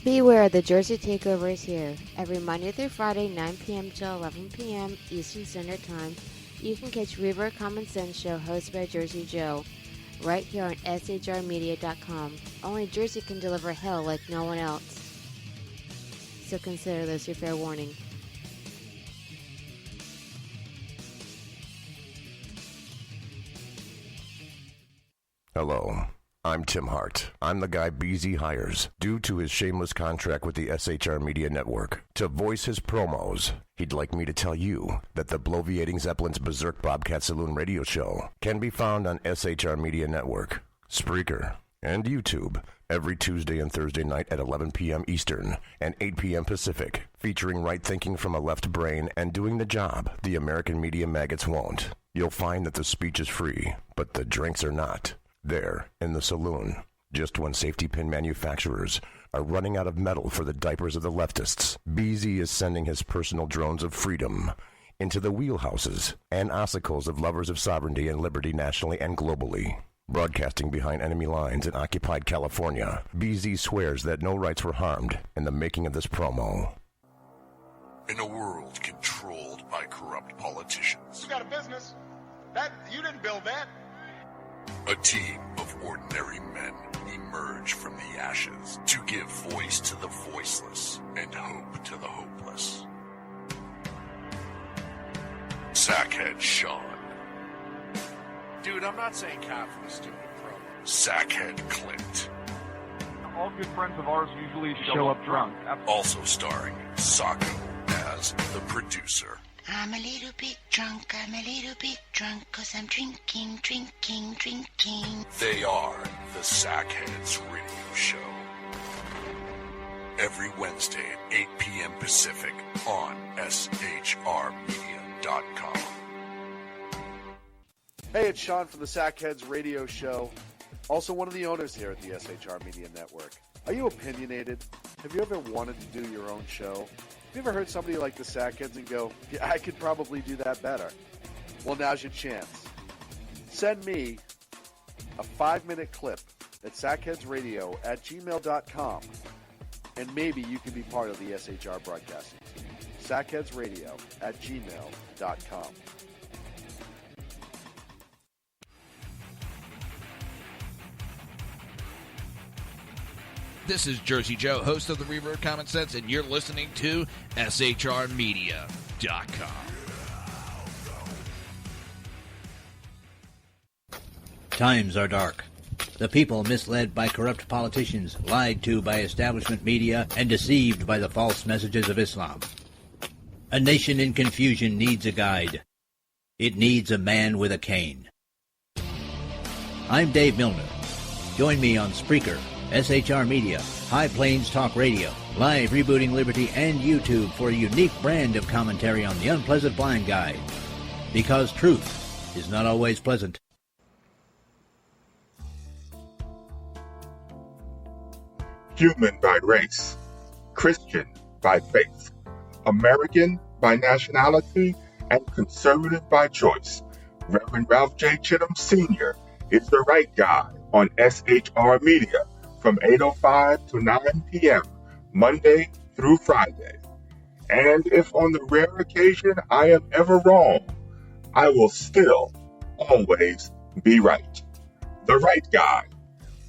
Beware, the Jersey Takeover is here. Every Monday through Friday, 9 p.m. to 11 p.m. Eastern Standard Time. You can catch Reaver of Common Sense show hosted by Jersey Joe right here on shrmedia.com. Only Jersey can deliver hell like no one else. So consider this your fair warning. Hello, I'm Tim Hart. I'm the guy BZ hires, due to his shameless contract with the SHR Media Network, to voice his promos. He'd like me to tell you that the Bloviating Zeppelin's Berserk Bobcat Saloon radio show can be found on SHR Media Network, Spreaker, and YouTube every Tuesday and Thursday night at 11 p.m. Eastern and 8 p.m. Pacific, featuring right thinking from a left brain and doing the job the American media maggots won't. You'll find that the speech is free, but the drinks are not. There, in the saloon, just when safety pin manufacturers are running out of metal for the diapers of the leftists, BZ is sending his personal drones of freedom into the wheelhouses and ossicles of lovers of sovereignty and liberty nationally and globally. Broadcasting behind enemy lines in occupied California, BZ swears that no rights were harmed in the making of this promo. In a world controlled by corrupt politicians, You got a business. That you didn't build that. a team of ordinary men emerge from the ashes to give voice to the voiceless and hope to the hopeless. Sackhead Sean. Dude, I'm not saying calf for the stupid promo. Sackhead Clint. All good friends of ours usually show up drunk. Also starring Sacco as the producer. I'm a little bit drunk, 'cause I'm drinking. They are the Sackheads Radio Show. Every Wednesday at 8 p.m. Pacific on shrmedia.com. Hey, it's Sean from the Sackheads Radio Show, also one of the owners here at the SHR Media Network. Are you opinionated? Have you ever wanted to do your own show? Have you ever heard somebody like the Sackheads and go, yeah, I could probably do that better? Well, now's your chance. Send me a 5-minute clip at sackheadsradio@gmail.com, and maybe you can be part of the SHR broadcasting team. sackheadsradio@gmail.com. This is Jersey Joe, host of the Reaver of Common Sense, and you're listening to shrmedia.com. Times are dark. The people misled by corrupt politicians, lied to by establishment media, and deceived by the false messages of Islam. A nation in confusion needs a guide. It needs a man with a cane. I'm Dave Milner. Join me on Spreaker, SHR Media, High Plains Talk Radio, Live Rebooting Liberty, and YouTube for a unique brand of commentary on the unpleasant blind guide. Because truth is not always pleasant. Human by race, Christian by faith, American by nationality, and conservative by choice. Reverend Ralph J. Chittum Sr. is the right guy on SHR Media from 8:05 to 9 p.m., Monday through Friday. And if on the rare occasion I am ever wrong, I will still always be right. The right guy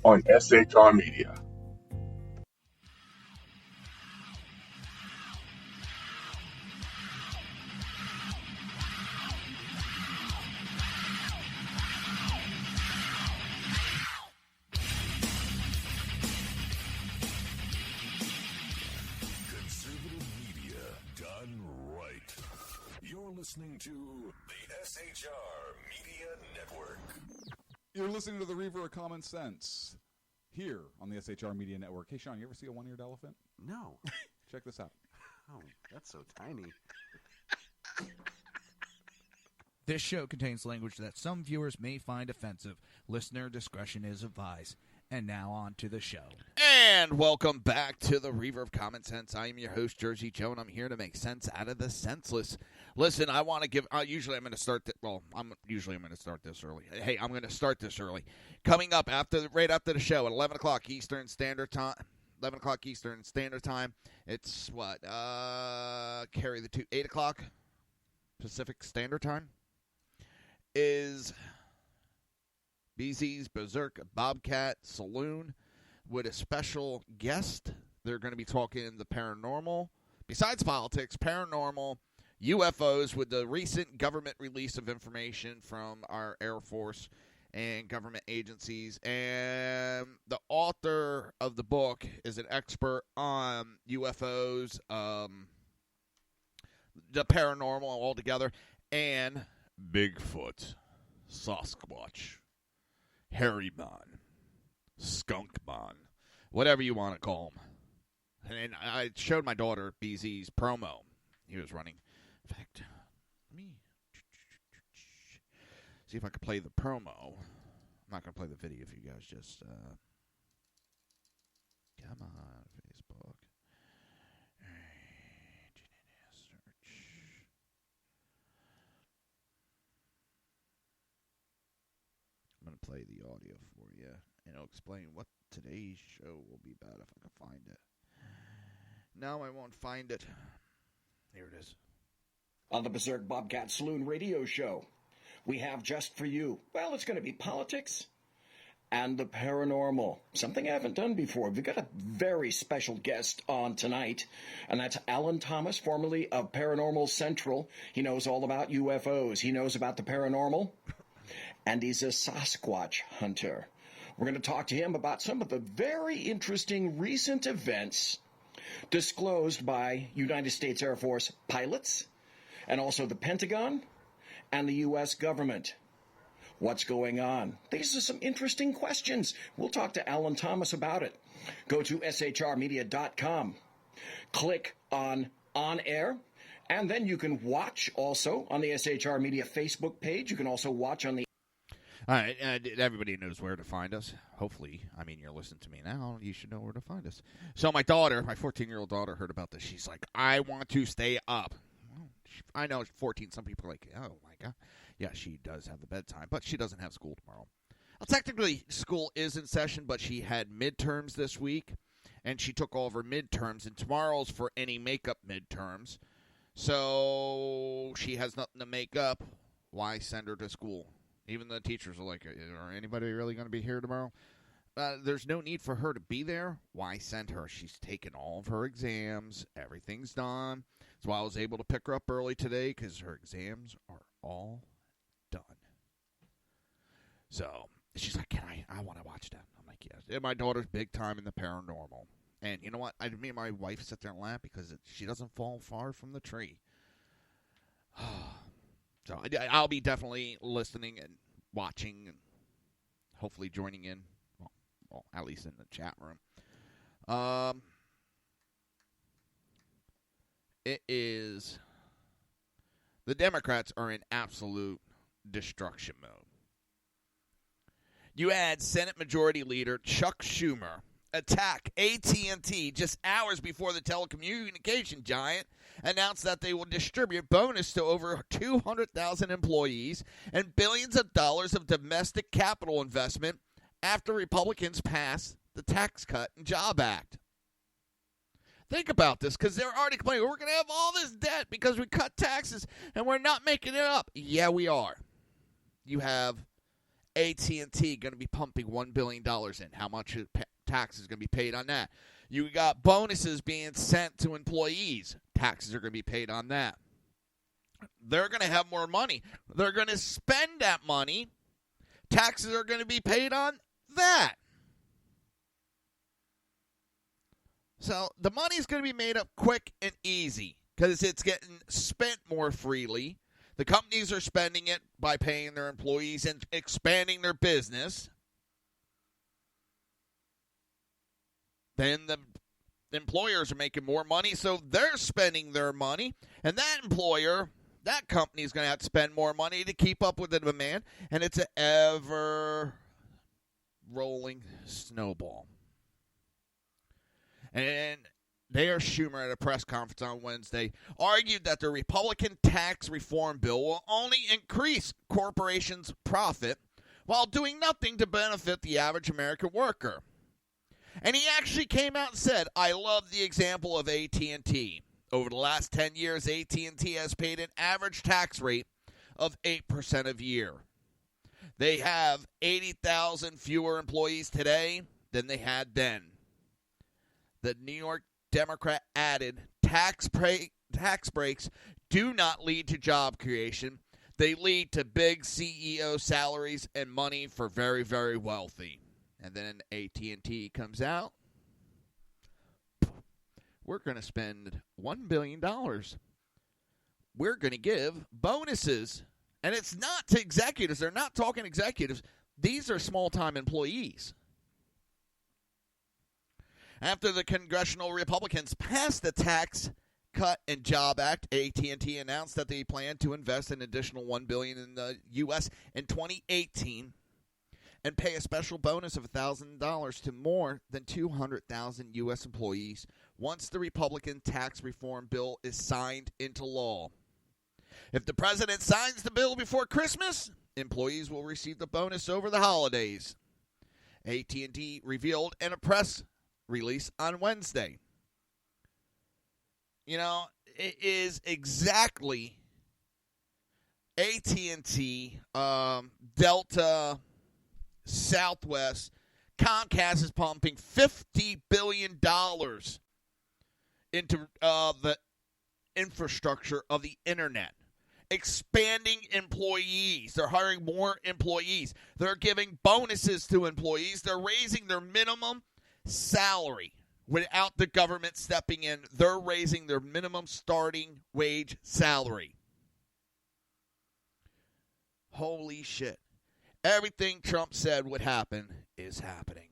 on SHR Media. Listening to the SHR Media Network. You're listening to the Reaver of Common Sense here on the SHR Media Network. Hey, Sean, you ever see a one-eared elephant? No. Check this out. Oh, that's so tiny. This show contains language that some viewers may find offensive. Listener discretion is advised. And now on to the show. And welcome back to the Reaver of Common Sense. I am your host, Jersey Joe, and I'm here to make sense out of the senseless. Listen, I want to give. Usually, I'm going to start. I'm going to start this early. Hey, I'm going to start this early. Coming up right after the show at 11 o'clock Eastern Standard Time. 11 o'clock Eastern Standard Time. It's what? Carry the 8 o'clock Pacific Standard Time is BZ's Berserk Bobcat Saloon with a special guest. They're going to be talking the paranormal. Besides politics, paranormal, UFOs with the recent government release of information from our Air Force and government agencies. And the author of the book is an expert on UFOs, the paranormal altogether, and Bigfoot, Sasquatch, Harryman, Skunkman, whatever you want to call him. And I showed my daughter BZ's promo he was running. In fact, let me see if I can play the promo. I'm not going to play the video if you guys just come on, Facebook. Search. I'm going to play the audio for you, and it'll explain what today's show will be about if I can find it. No, I won't find it. Here it is. On the Berserk Bobcat Saloon radio show, we have just for you, well, it's going to be politics and the paranormal. Something I haven't done before. We've got a very special guest on tonight, and that's Alan Thomas, formerly of Paranormal Central. He knows all about UFOs. He knows about the paranormal, and he's a Sasquatch hunter. We're going to talk to him about some of the very interesting recent events disclosed by United States Air Force pilots and also the Pentagon and the U.S. government. What's going on? These are some interesting questions. We'll talk to Alan Thomas about it. Go to shrmedia.com. Click on air, and then you can watch also on the SHR Media Facebook page. You can also watch on the... All right, everybody knows where to find us. Hopefully, I mean, you're listening to me now. You should know where to find us. So my daughter, my 14-year-old daughter, heard about this. She's like, I want to stay up. Well, I know it's 14. Some people are like, oh, my God. Yeah, she does have a bedtime, but she doesn't have school tomorrow. Well, technically, school is in session, but she had midterms this week, and she took all of her midterms, and tomorrow's for any makeup midterms. So she has nothing to make up. Why send her to school? Even the teachers are like, are anybody really going to be here tomorrow? There's no need for her to be there. Why send her? She's taken all of her exams. Everything's done. That's why I was able to pick her up early today, because her exams are all done. So she's like, I want to watch that. I'm like, yes. And my daughter's big time in the paranormal. And you know what? Me and my wife sit there and laugh because she doesn't fall far from the tree. So I'll be definitely listening and watching and hopefully joining in, well, at least in the chat room. It is, the Democrats are in absolute destruction mode. You had Senate Majority Leader Chuck Schumer attack AT&T just hours before the telecommunication giant announced that they will distribute bonus to over 200,000 employees and billions of dollars of domestic capital investment after Republicans passed the Tax Cut and Job Act. Think about this, because they're already complaining, we're going to have all this debt because we cut taxes and we're not making it up. Yeah, we are. You have AT&T going to be pumping $1 billion in. How much tax is going to be paid on that? You got bonuses being sent to employees. Taxes are going to be paid on that. They're going to have more money. They're going to spend that money. Taxes are going to be paid on that. So the money's going to be made up quick and easy because it's getting spent more freely. The companies are spending it by paying their employees and expanding their business. Then the employers are making more money, so they're spending their money. And that employer, that company is going to have to spend more money to keep up with the demand. And it's an ever-rolling snowball. And Mayor Schumer at a press conference on Wednesday argued that the Republican tax reform bill will only increase corporations' profit while doing nothing to benefit the average American worker. And he actually came out and said, I love the example of AT&T. Over the last 10 years, AT&T has paid an average tax rate of 8% a year. They have 80,000 fewer employees today than they had then. The New York Democrat added, tax breaks do not lead to job creation. They lead to big CEO salaries and money for very, very wealthy. And then AT&T comes out. We're going to spend $1 billion. We're going to give bonuses. And it's not to executives. They're not talking executives. These are small-time employees. After the congressional Republicans passed the Tax Cut and Job Act, AT&T announced that they plan to invest an additional $1 billion in the U.S. in 2018 and pay a special bonus of $1,000 to more than 200,000 U.S. employees once the Republican tax reform bill is signed into law. If the president signs the bill before Christmas, employees will receive the bonus over the holidays. AT&T revealed in a press release on Wednesday. You know, it is exactly AT&T, Delta, Southwest. Comcast is pumping $50 billion into the infrastructure of the internet. Expanding employees. They're hiring more employees. They're giving bonuses to employees. They're raising their minimum salary without the government stepping in. They're raising their minimum starting wage salary. Holy shit. Everything Trump said would happen is happening.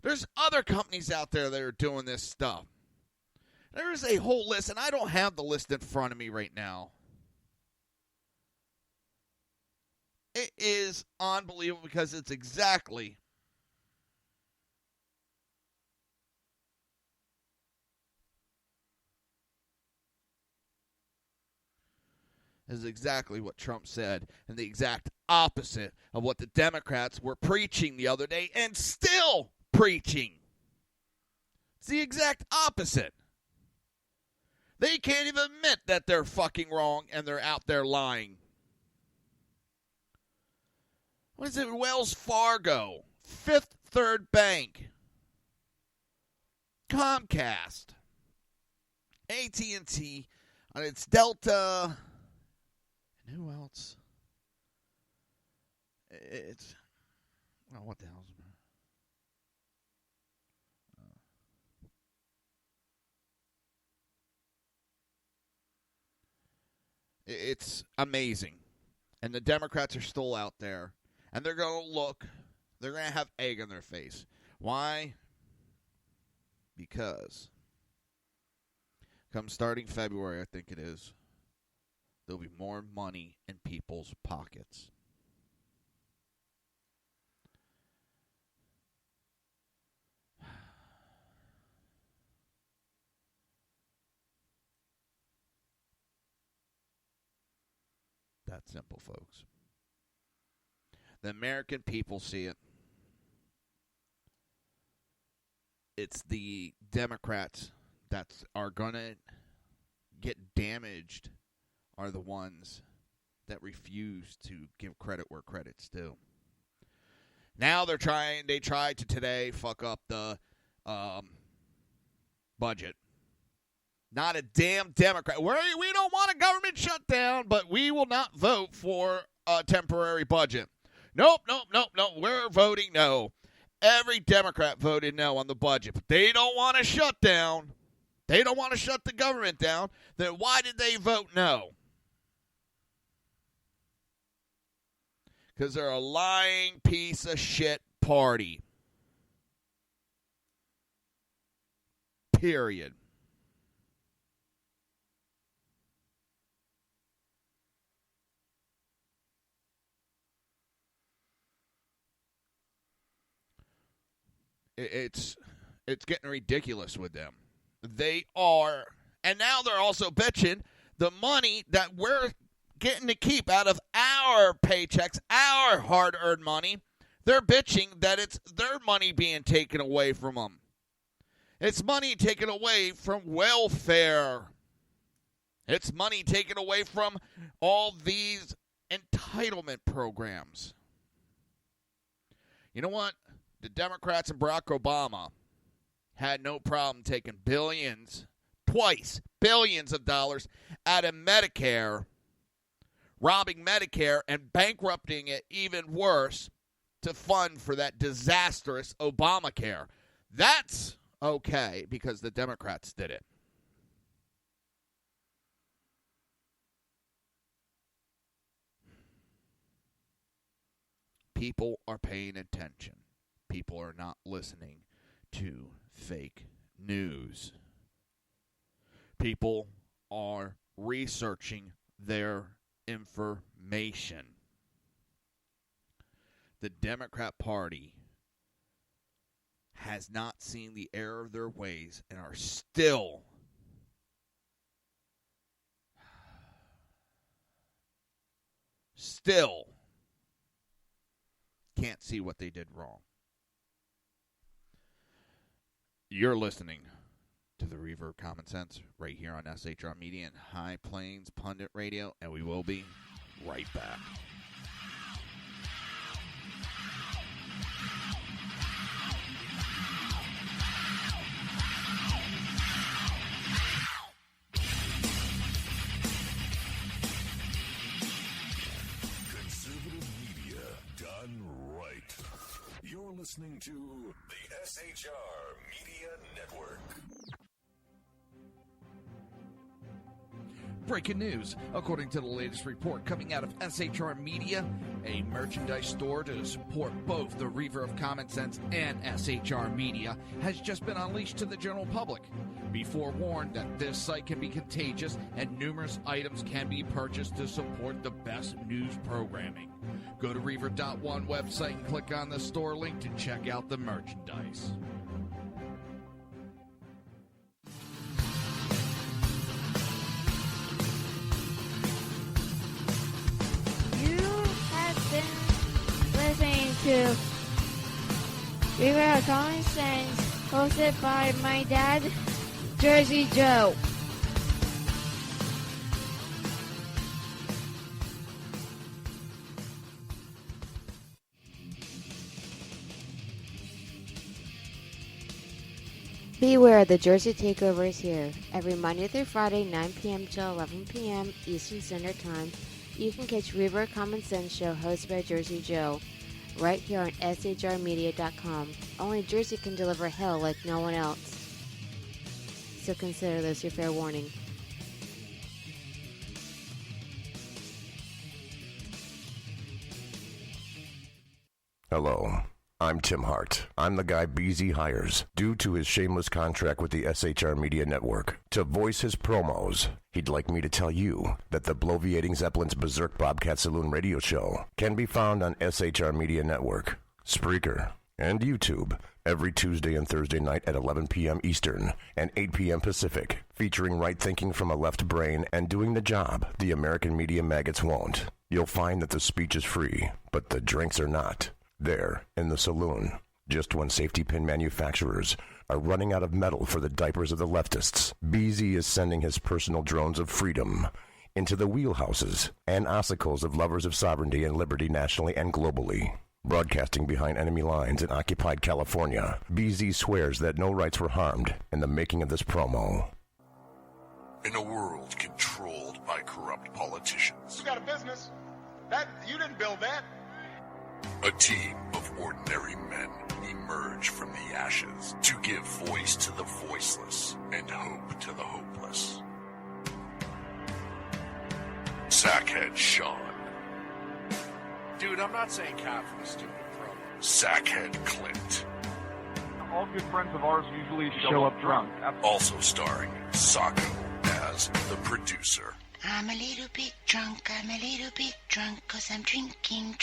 There's other companies out there that are doing this stuff. There's a whole list, and I don't have the list in front of me right now. It is unbelievable because it's exactly what Trump said, and the exact opposite of what the Democrats were preaching the other day and still preaching. It's the exact opposite. They can't even admit that they're fucking wrong and they're out there lying. What is it? Wells Fargo, Fifth Third Bank, Comcast, AT&T, and it's Delta, and who else? It's, oh, what the hell is it? It's amazing. And the Democrats are still out there. And they're going to look, they're going to have egg on their face. Why? Because come starting February, I think it is, there'll be more money in people's pockets. That's simple, folks. The American people see it. It's the Democrats that are going to get damaged are the ones that refuse to give credit where credit's due. Now they tried to today fuck up the budget. Not a damn Democrat. We don't want a government shutdown, but we will not vote for a temporary budget. Nope. We're voting no. Every Democrat voted no on the budget. But they don't want a shutdown. They don't want to shut the government down. Then why did they vote no? Because they're a lying piece of shit party. Period. It's getting ridiculous with them. They are, and now they're also bitching the money that we're getting to keep out of our paychecks, our hard-earned money. They're bitching that it's their money being taken away from them. It's money taken away from welfare. It's money taken away from all these entitlement programs. You know what? The Democrats and Barack Obama had no problem taking billions of dollars out of Medicare, robbing Medicare and bankrupting it even worse to fund for that disastrous Obamacare. That's okay because the Democrats did it. People are paying attention. People are not listening to fake news. People are researching their information. The Democrat Party has not seen the error of their ways and are still can't see what they did wrong. You're listening to the Reaver of Common Sense right here on SHR Media and High Plains Pundit Radio, and we will be right back. Conservative media done right. You're listening to the SHR Media Network. Breaking news. According to the latest report coming out of SHR Media, a merchandise store to support both the Reaver of Common Sense and SHR Media has just been unleashed to the general public. Be forewarned that this site can be contagious and numerous items can be purchased to support the best news programming. Go to Reaver.one website and click on the store link to check out the merchandise. Listening to Reaver of Common Sense, hosted by my dad, Jersey Joe. Beware, the Jersey Takeover is here. Every Monday through Friday, 9 p.m. till 11 p.m. Eastern Standard Time. You can catch Reaver of Common Sense show hosted by Jersey Joe right here on shrmedia.com. Only Jersey can deliver hell like no one else. So consider this your fair warning. Hello, I'm Tim Hart. I'm the guy BZ hires due to his shameless contract with the SHR Media Network to voice his promos. He'd like me to tell you that the bloviating Zeppelin's Berserk Bobcat Saloon radio show can be found on SHR Media Network, Spreaker, and YouTube every Tuesday and Thursday night at 11 p.m. Eastern and 8 p.m. Pacific, featuring right thinking from a left brain and doing the job the American media maggots won't. You'll find that the speech is free, but the drinks are not. There, in the saloon, just when safety pin manufacturers are running out of metal for the diapers of the leftists, BZ is sending his personal drones of freedom into the wheelhouses and ossicles of lovers of sovereignty and liberty nationally and globally. Broadcasting behind enemy lines in occupied California, BZ swears that no rights were harmed in the making of this promo. In a world controlled by corrupt politicians, You got a business. That you didn't build that. a team of ordinary men emerge from the ashes to give voice to the voiceless and hope to the hopeless. Sackhead Sean. Dude, I'm not saying half of the stupid program. Sackhead Clint. All good friends of ours usually show up drunk. Also starring Sacco as the producer. I'm a little bit drunk, cause I'm drinking.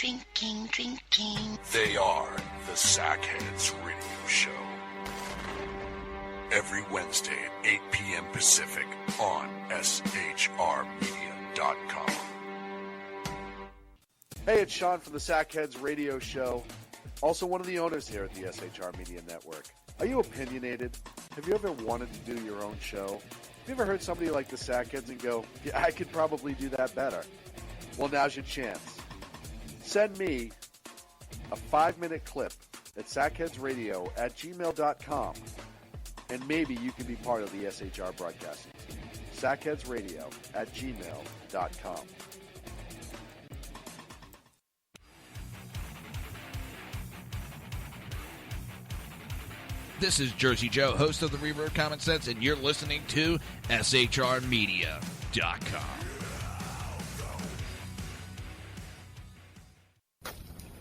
They are the Sackheads Radio Show. Every Wednesday at 8 p.m. Pacific on shrmedia.com. Hey, it's Sean from the Sackheads Radio Show, also one of the owners here at the SHR Media Network. Are you opinionated? Have you ever wanted to do your own show? Have you ever heard somebody like the Sackheads and go, yeah, I could probably do that better? Well, now's your chance. Send me a 5-minute clip at sackheadsradio@gmail.com, and maybe you can be part of the SHR broadcasting team. sackheadsradio@gmail.com. This is Jersey Joe, host of the Reaver of Common Sense, and you're listening to shrmedia.com.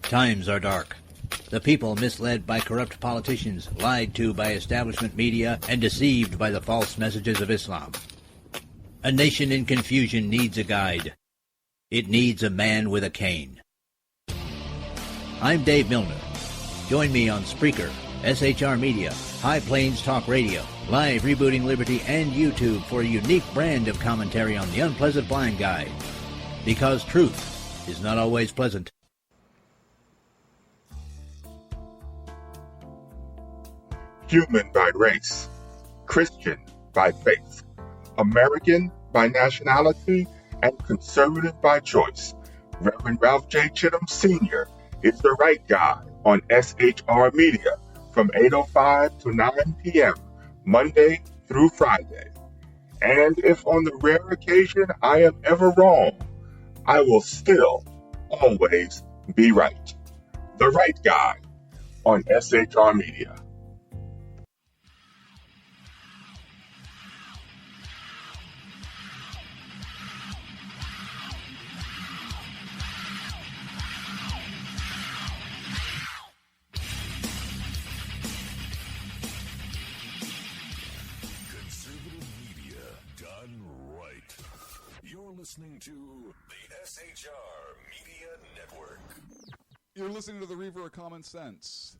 Times are dark. The people misled by corrupt politicians, lied to by establishment media, and deceived by the false messages of Islam. A nation in confusion needs a guide. It needs a man with a cane. I'm Dave Milner. Join me on Spreaker, SHR Media, High Plains Talk Radio, Live Rebooting Liberty, and YouTube for a unique brand of commentary on the unpleasant blind guide. Because truth is not always pleasant. human by race, Christian by faith, American by nationality, and conservative by choice. Reverend Ralph J. Chittum Sr. is the right guy on SHR Media from 8:05 to 9 p.m., Monday through Friday. And if on the rare occasion I am ever wrong, I will still always be right. The right guy on SHR Media. Listening to the SHR Media Network. You're listening to the Reaver of Common Sense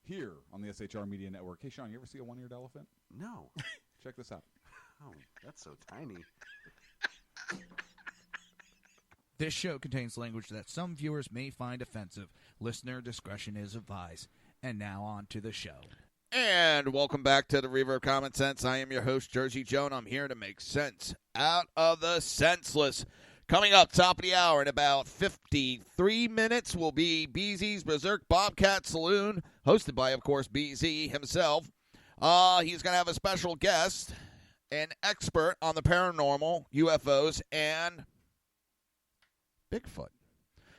here on the SHR Media Network. Hey, Sean, you ever see a one-eared elephant? No. Check this out. Oh, that's so tiny. This show contains language that some viewers may find offensive. Listener discretion is advised. And now on to the show. And welcome back to the Reaver of Common Sense. I am your host, Jersey Joe, and I'm here to make sense out of the senseless. Coming up, top of the hour, in about 53 minutes, will be BZ's Berserk Bobcat Saloon, hosted by, of course, BZ himself. He's going to have a special guest, an expert on the paranormal, UFOs, and Bigfoot.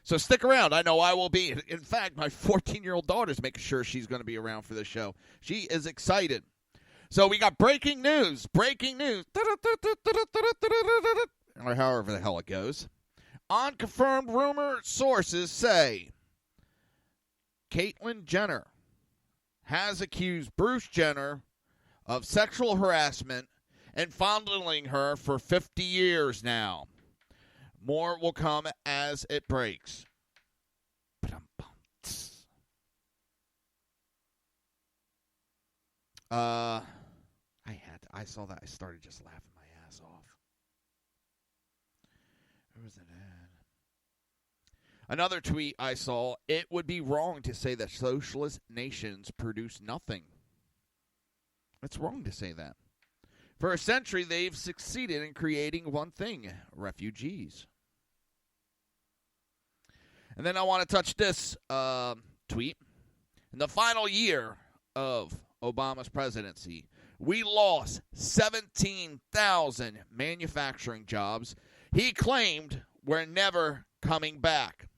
So stick around. I know I will be. In fact, my 14-year-old daughter's making sure she's going to be around for the show. She is excited. So we got breaking news. Breaking news. Or however the hell it goes. Unconfirmed rumor sources say Caitlyn Jenner has accused Bruce Jenner of sexual harassment and fondling her for 50 years now. More will come as it breaks. I saw that. I started just laughing my ass off. Where was it at? Another tweet I saw. It would be wrong to say that socialist nations produce nothing. It's wrong to say that. For a century, they've succeeded in creating one thing: refugees. And then I want to touch this tweet. In the final year of Obama's presidency, we lost 17,000 manufacturing jobs. He claimed we're never coming back.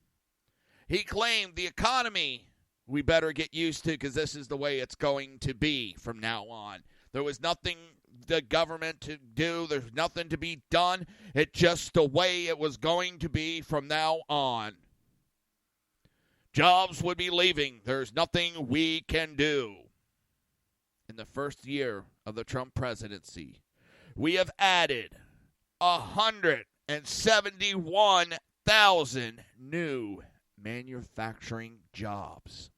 He claimed the economy we better get used to because this is the way it's going to be from now on. There was nothing the government to do. There's nothing to be done. It's just the way it was going to be from now on. Jobs would be leaving. There's nothing we can do. In the first year of the Trump presidency, we have added 171,000 new manufacturing jobs.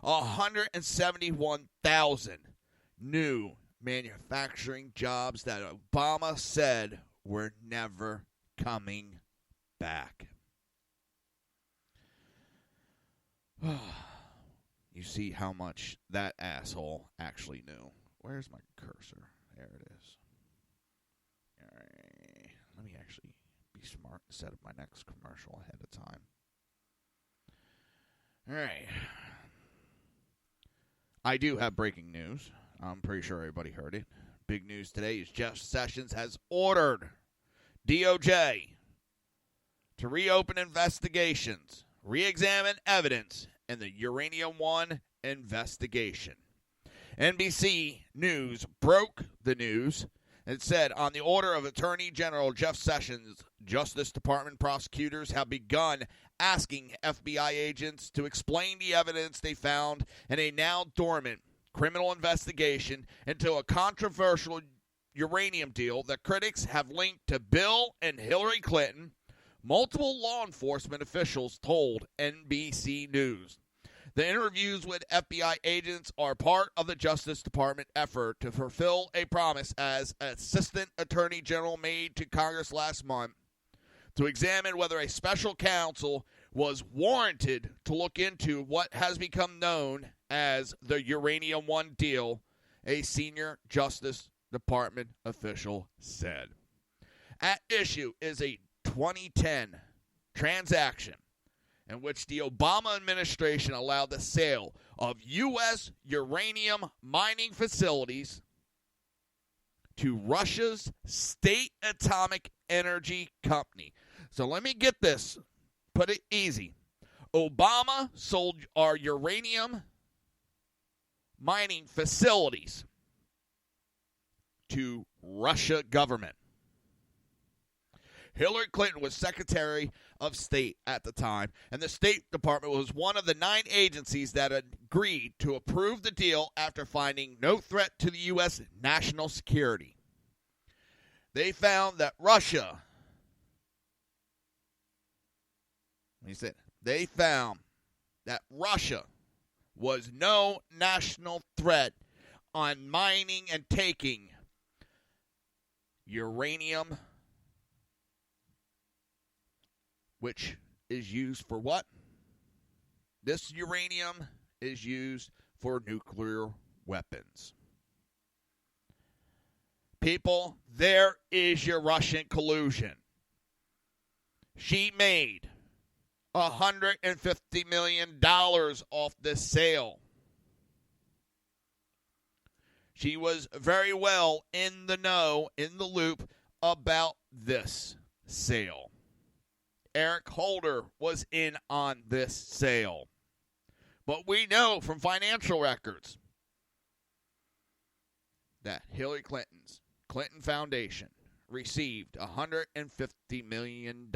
171,000 new manufacturing jobs that Obama said were never coming back. You see how much that asshole actually knew. Where's my cursor? There it is. All right. Let me actually be smart and set up my next commercial ahead of time. All right. I do have breaking news. I'm pretty sure everybody heard it. Big news today is Jeff Sessions has ordered DOJ to reopen investigations, re-examine evidence in the Uranium One investigation. NBC News broke the news and said, on the order of Attorney General Jeff Sessions, Justice Department prosecutors have begun asking FBI agents to explain the evidence they found in a now dormant criminal investigation into a controversial uranium deal that critics have linked to Bill and Hillary Clinton. Multiple law enforcement officials told NBC News. The interviews with FBI agents are part of the Justice Department effort to fulfill a promise as Assistant Attorney General made to Congress last month to examine whether a special counsel was warranted to look into what has become known as the Uranium One deal, a senior Justice Department official said. At issue is a 2010 transaction in which the Obama administration allowed the sale of U.S. uranium mining facilities to Russia's State Atomic Energy Company. So let me get this, put it easy. Obama sold our uranium mining facilities to Russia government. Hillary Clinton was Secretary of State at the time, and the State Department was one of the 9 agencies that agreed to approve the deal after finding no threat to the U.S. national security. They found that Russia, they found that Russia was no national threat on mining and taking uranium, which is used for what? This uranium is used for nuclear weapons. People, there is your Russian collusion. She made $150 million off this sale. She was very well in the know, in the loop about this sale. Eric Holder was in on this sale. But we know from financial records that Hillary Clinton's Clinton Foundation received $150 million.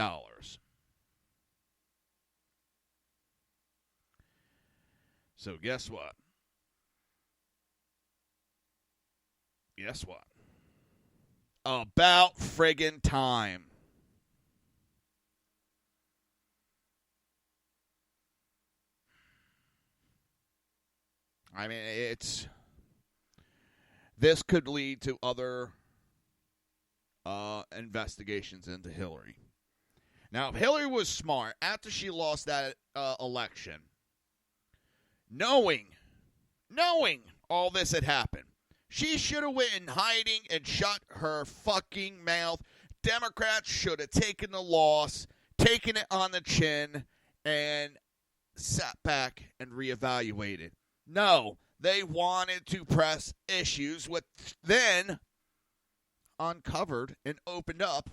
So guess what? Guess what? About friggin' time. I mean, this could lead to other investigations into Hillary. Now, if Hillary was smart, after she lost that election, knowing all this had happened, she should have went in hiding and shut her fucking mouth. Democrats should have taken the loss, taken it on the chin, and sat back and reevaluated. No, they wanted to press issues, which then uncovered and opened up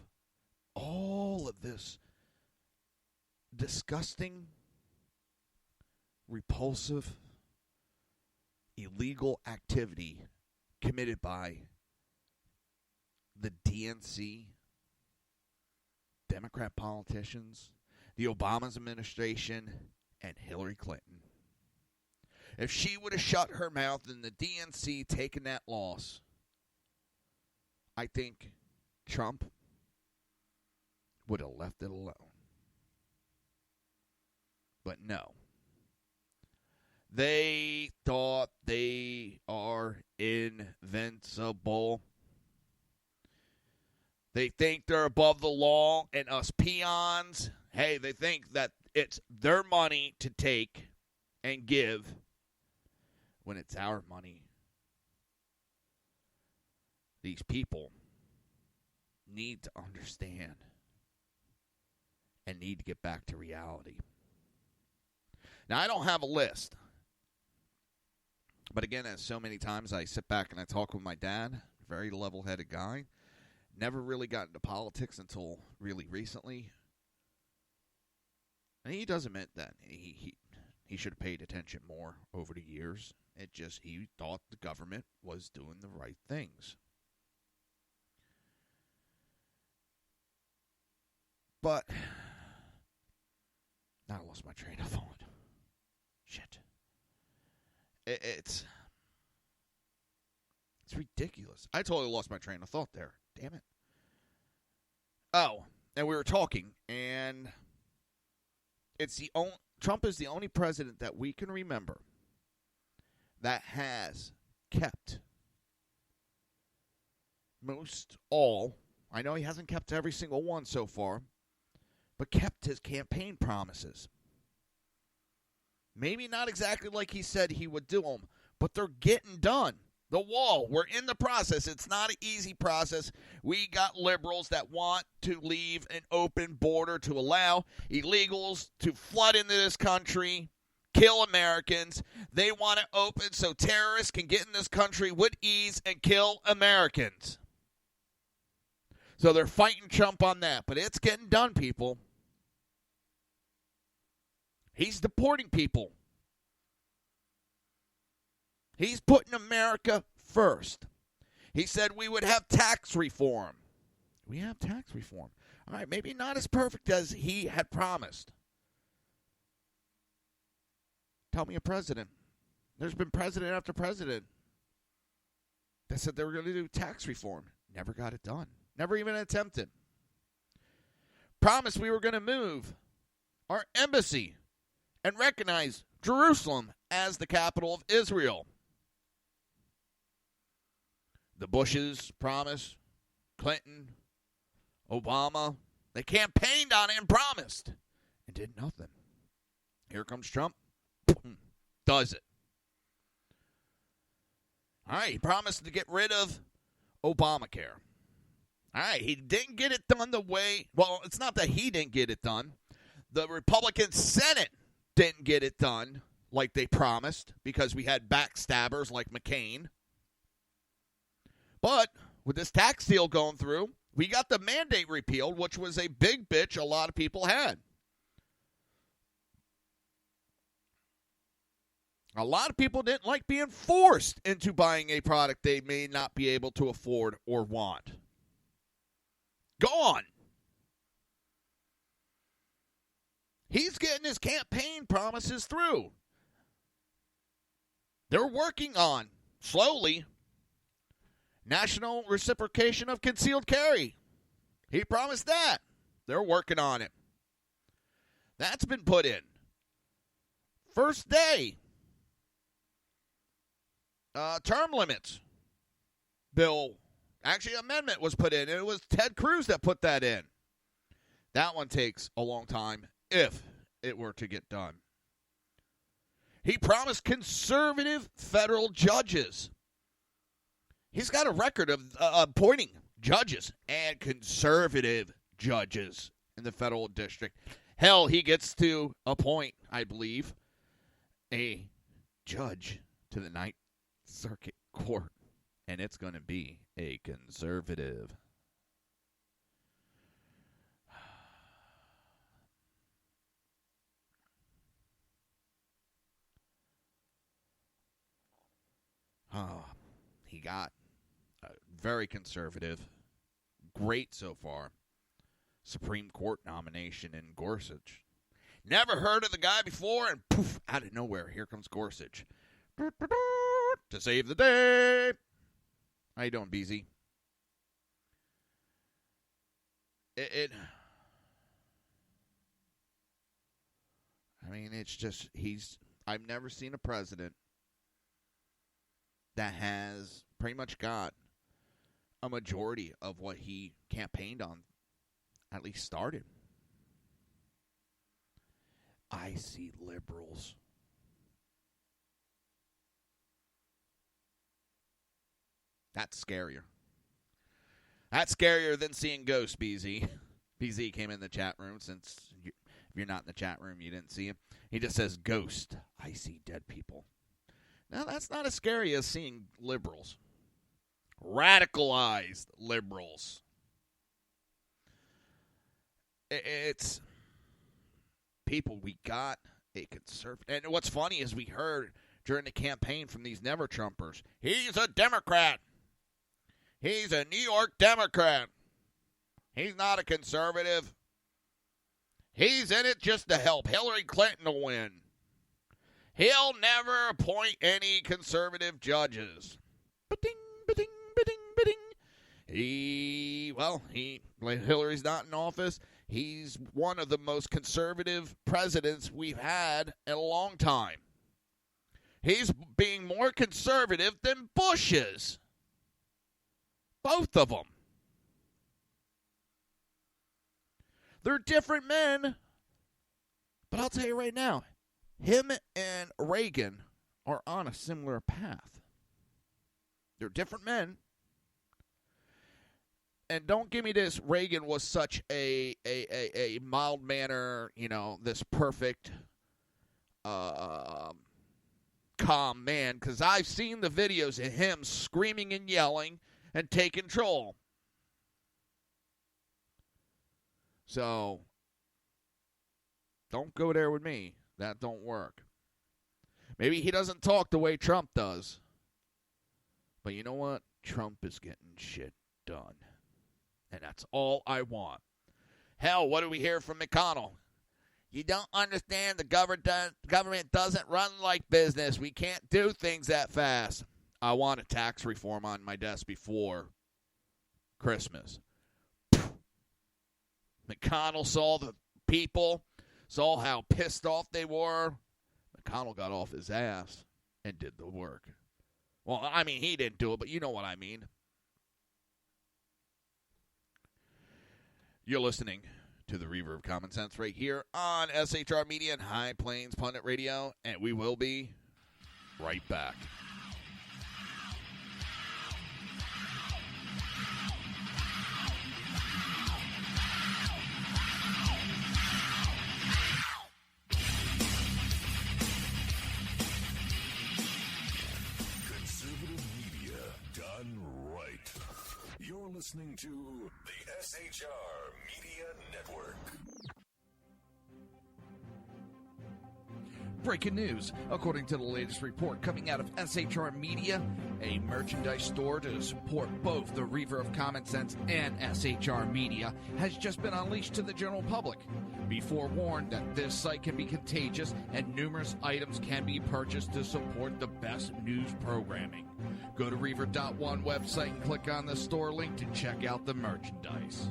all of this disgusting, repulsive, illegal activity committed by the DNC, Democrat politicians, the Obama administration, and Hillary Clinton. If she would have shut her mouth and the DNC taken that loss, I think Trump would have left it alone. But no. They thought they are invincible. They think they're above the law, and us peons, hey, they think that it's their money to take and give when it's our money. These people need to understand and need to get back to reality. Now, I don't have a list. But again, as so many times I sit back and I talk with my dad, very level-headed guy. Never really got into politics until really recently. And he does admit that he should have paid attention more over the years. He thought the government was doing the right things. But now I lost my train of thought. Shit. It's ridiculous. I totally lost my train of thought there. Damn it. Oh, and we were talking, and Trump is the only president that we can remember that has kept I know he hasn't kept every single one so far, but kept his campaign promises. Maybe not exactly like he said he would do them, but they're getting done. The wall, we're in the process. It's not an easy process. We got liberals that want to leave an open border to allow illegals to flood into this country, kill Americans. They want it open so terrorists can get in this country with ease and kill Americans. So they're fighting Trump on that, but it's getting done, people. He's deporting people. He's putting America first. He said we would have tax reform. We have tax reform. All right, maybe not as perfect as he had promised. Tell me a president. There's been president after president that said they were going to do tax reform. Never got it done. Never even attempted. Promised we were going to move our embassy and recognize Jerusalem as the capital of Israel. The Bushes promised, Clinton, Obama, they campaigned on it and promised and did nothing. Here comes Trump, does it. All right, he promised to get rid of Obamacare. All right, he didn't get it done the way, well, it's not that he didn't get it done. The Republican Senate didn't get it done like they promised because we had backstabbers like McCain. But with this tax deal going through, we got the mandate repealed, which was a big bitch a lot of people had. A lot of people didn't like being forced into buying a product they may not be able to afford or want. Gone. He's getting his campaign promises through. They're working on, slowly, national reciprocation of concealed carry. He promised that. They're working on it. That's been put in. First day. Term limits bill. Actually, amendment was put in. It was Ted Cruz that put that in. That one takes a long time if it were to get done. He promised conservative federal judges. He's got a record of appointing judges and conservative judges in the federal district. Hell, he gets to appoint, I believe, a judge to the Ninth Circuit Court, and it's going to be a conservative. He got very conservative, great so far, Supreme Court nomination in Gorsuch. Never heard of the guy before, and poof, out of nowhere, here comes Gorsuch. To save the day. How you doing, BZ? I mean, it's just, I've never seen a president that has pretty much got a majority of what he campaigned on, at least started. I see liberals. That's scarier. That's scarier than seeing ghosts, BZ. BZ came in the chat room. Since if you're not in the chat room, you didn't see him. He just says, ghost. I see dead people. Now, that's not as scary as seeing liberals. Radicalized liberals. It's people, we got a conservative. And what's funny is we heard during the campaign from these never-Trumpers, he's a Democrat. He's a New York Democrat. He's not a conservative. He's in it just to help Hillary Clinton to win. He'll never appoint any conservative judges. Ba-ding, ba-ding, ba-ding, ba-ding. Hillary's not in office. He's one of the most conservative presidents we've had in a long time. He's being more conservative than Bush is. Both of them. They're different men. But I'll tell you right now, him and Reagan are on a similar path. They're different men. And don't give me this, Reagan was such a mild manner, this perfect, calm man. Because I've seen the videos of him screaming and yelling and taking control. So, don't go there with me. That don't work. Maybe he doesn't talk the way Trump does. But you know what? Trump is getting shit done. And that's all I want. Hell, what do we hear from McConnell? You don't understand, the government doesn't run like business. We can't do things that fast. I want a tax reform on my desk before Christmas. McConnell saw the people, saw how pissed off they were. McConnell got off his ass and did the work. Well, I mean, he didn't do it, but you know what I mean. You're listening to the Reaver of Common Sense right here on SHR Media and High Plains Pundit Radio, and we will be right back. Conservative media done right. You're listening to the SHR Media Network. Breaking news. According to the latest report coming out of SHR Media, a merchandise store to support both the Reaver of Common Sense and SHR Media has just been unleashed to the general public. Be forewarned that this site can be contagious and numerous items can be purchased to support the best news programming. Go to Reaver.one website and click on the store link to check out the merchandise.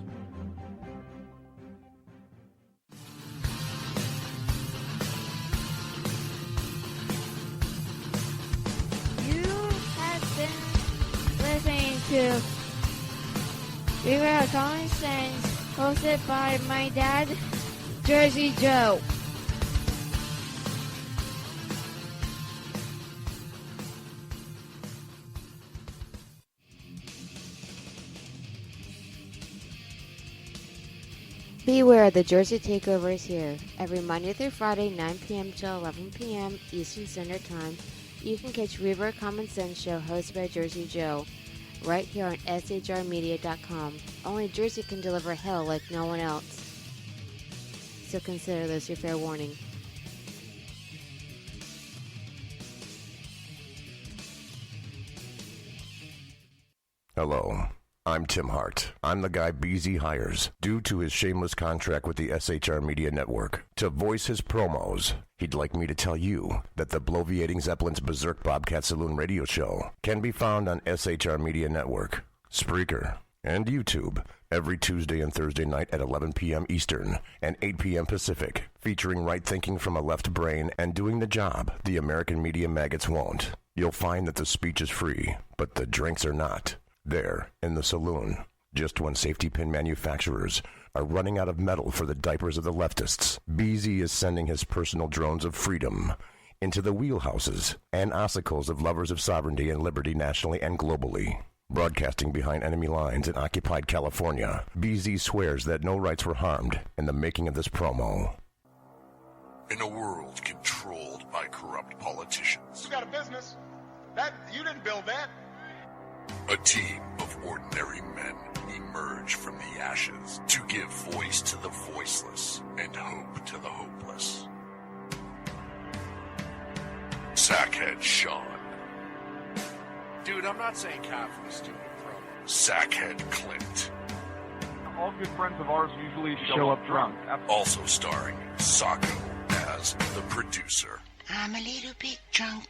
Listening to Reaver of Common Sense, hosted by my dad, Jersey Joe. Beware, the Jersey Takeover is here. Every Monday through Friday, 9 p.m. till 11 p.m. Eastern Standard Time, you can catch Reaver of Common Sense show hosted by Jersey Joe, right here on shrmedia.com. Only Jersey can deliver hell like no one else. So consider this your fair warning. Hello, I'm Tim Hart. I'm the guy BZ hires, due to his shameless contract with the SHR Media Network, to voice his promos. He'd like me to tell you that the bloviating Zeppelin's Berserk Bobcat Saloon radio show can be found on SHR Media Network, Spreaker, and YouTube every Tuesday and Thursday night at 11 p.m. Eastern and 8 p.m. Pacific, featuring right thinking from a left brain and doing the job the American media maggots won't. You'll find that the speech is free, but the drinks are not. There, in the saloon, just when safety pin manufacturers are running out of metal for the diapers of the leftists, BZ is sending his personal drones of freedom into the wheelhouses and ossicles of lovers of sovereignty and liberty nationally and globally. Broadcasting behind enemy lines in occupied California, BZ swears that no rights were harmed in the making of this promo. In a world controlled by corrupt politicians, You got a business. That you didn't build that. a team of ordinary men emerge from the ashes to give voice to the voiceless and hope to the hopeless. Sackhead Sean, Dude, I'm not saying cough for the stupid promo. Sackhead Clint, All good friends of ours usually show up drunk. also starring Sacco as the producer. I'm a little bit drunk,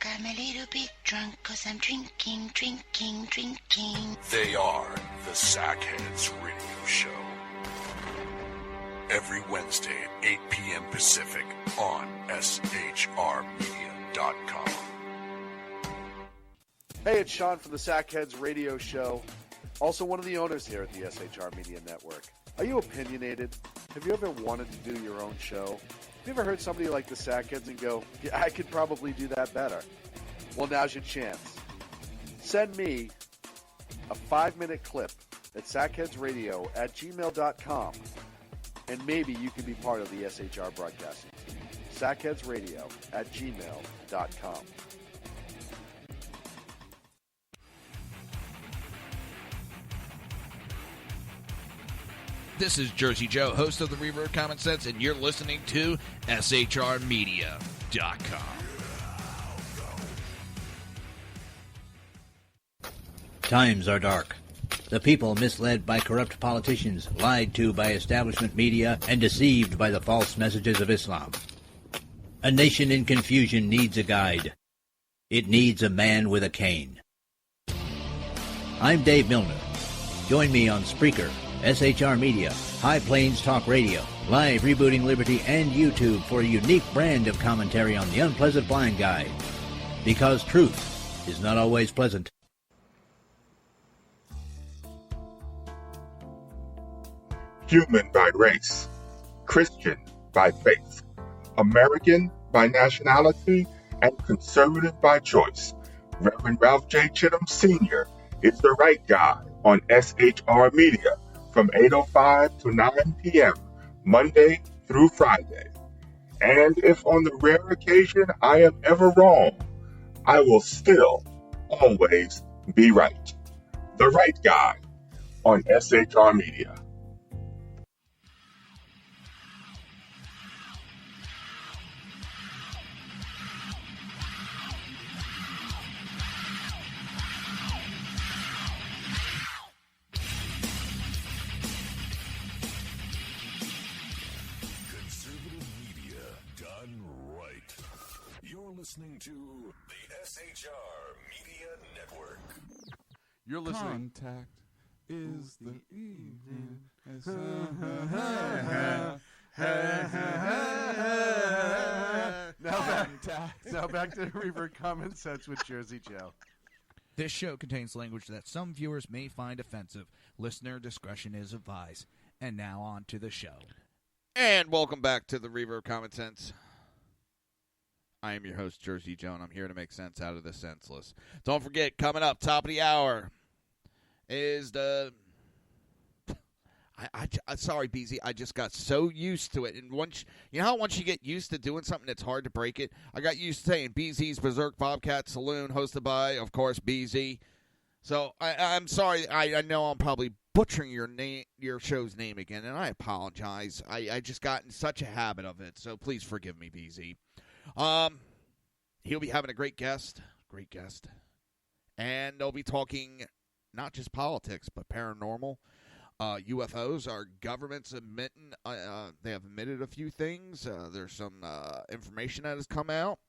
cause I'm drinking. They are the Sackheads Radio Show. Every Wednesday at 8 p.m. Pacific on shrmedia.com. Hey, it's Sean from the Sackheads Radio Show, also one of the owners here at the SHR Media Network. Are you opinionated? Have you ever wanted to do your own show? Have you ever heard somebody like the Sackheads and go, yeah, I could probably do that better? Well, now's your chance. Send me a 5-minute clip at sackheadsradio@gmail.com, and maybe you can be part of the SHR broadcasting team. sackheadsradio@gmail.com. This is Jersey Joe, host of the Reaver of Common Sense, and you're listening to SHRmedia.com. Times are dark. The people misled by corrupt politicians, lied to by establishment media, and deceived by the false messages of Islam. A nation in confusion needs a guide. It needs a man with a cane. I'm Dave Milner. Join me on Spreaker, SHR Media, High Plains Talk Radio, Live Rebooting Liberty, and YouTube for a unique brand of commentary on the unpleasant blind guide. Because truth is not always pleasant. Human by race, Christian by faith, American by nationality, and conservative by choice. Reverend Ralph J. Chittum Sr. is the right guy on SHR Media from 8:05 to 9 p.m., Monday through Friday. And if on the rare occasion I am ever wrong, I will still always be right. The right guy on SHR Media. Listening to the SHR Media Network. You're listening. Contact is the evening. Now back to Reaver Common Sense with Jersey Joe. This show contains language that some viewers may find offensive. Listener discretion is advised. And now on to the show. And welcome back to the Reaver of Common Sense. I am your host, Jersey Joe, and I'm here to make sense out of the senseless. Don't forget, coming up, top of the hour, is the... sorry, BZ, I just got so used to it. And once you get used to doing something, it's hard to break it. I got used to saying BZ's Berserk Bobcat Saloon, hosted by, of course, BZ. So I'm sorry. I know I'm probably butchering your show's name again, and I apologize. I just got in such a habit of it, so please forgive me, BZ. He'll be having a great guest, and they'll be talking not just politics, but paranormal. UFOs, our government's admitting, they have admitted a few things. There's some information that has come out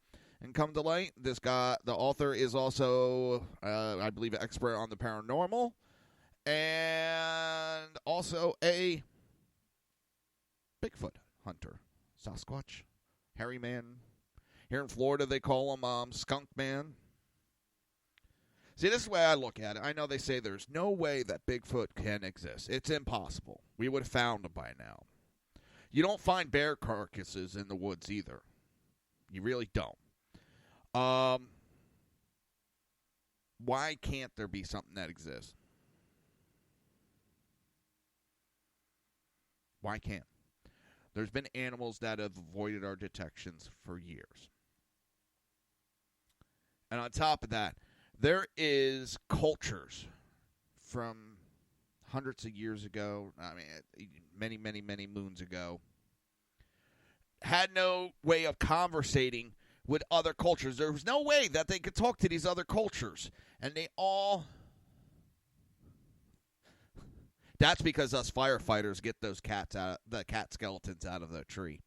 and come to light. This guy, the author, is also, I believe, an expert on the paranormal, and also a Bigfoot hunter, Sasquatch, hairy man. Here in Florida, they call him Skunk Man. See, this is the way I look at it. I know they say there's no way that Bigfoot can exist. It's impossible. We would have found him by now. You don't find bear carcasses in the woods either. You really don't. Why can't there be something that exists? Why can't? There's been animals that have avoided our detections for years. And on top of that, there is cultures from hundreds of years ago, I mean, many, many, many moons ago, had no way of conversating with other cultures. There was no way that they could talk to these other cultures. And they all... That's because us firefighters get those the cat skeletons out of the tree.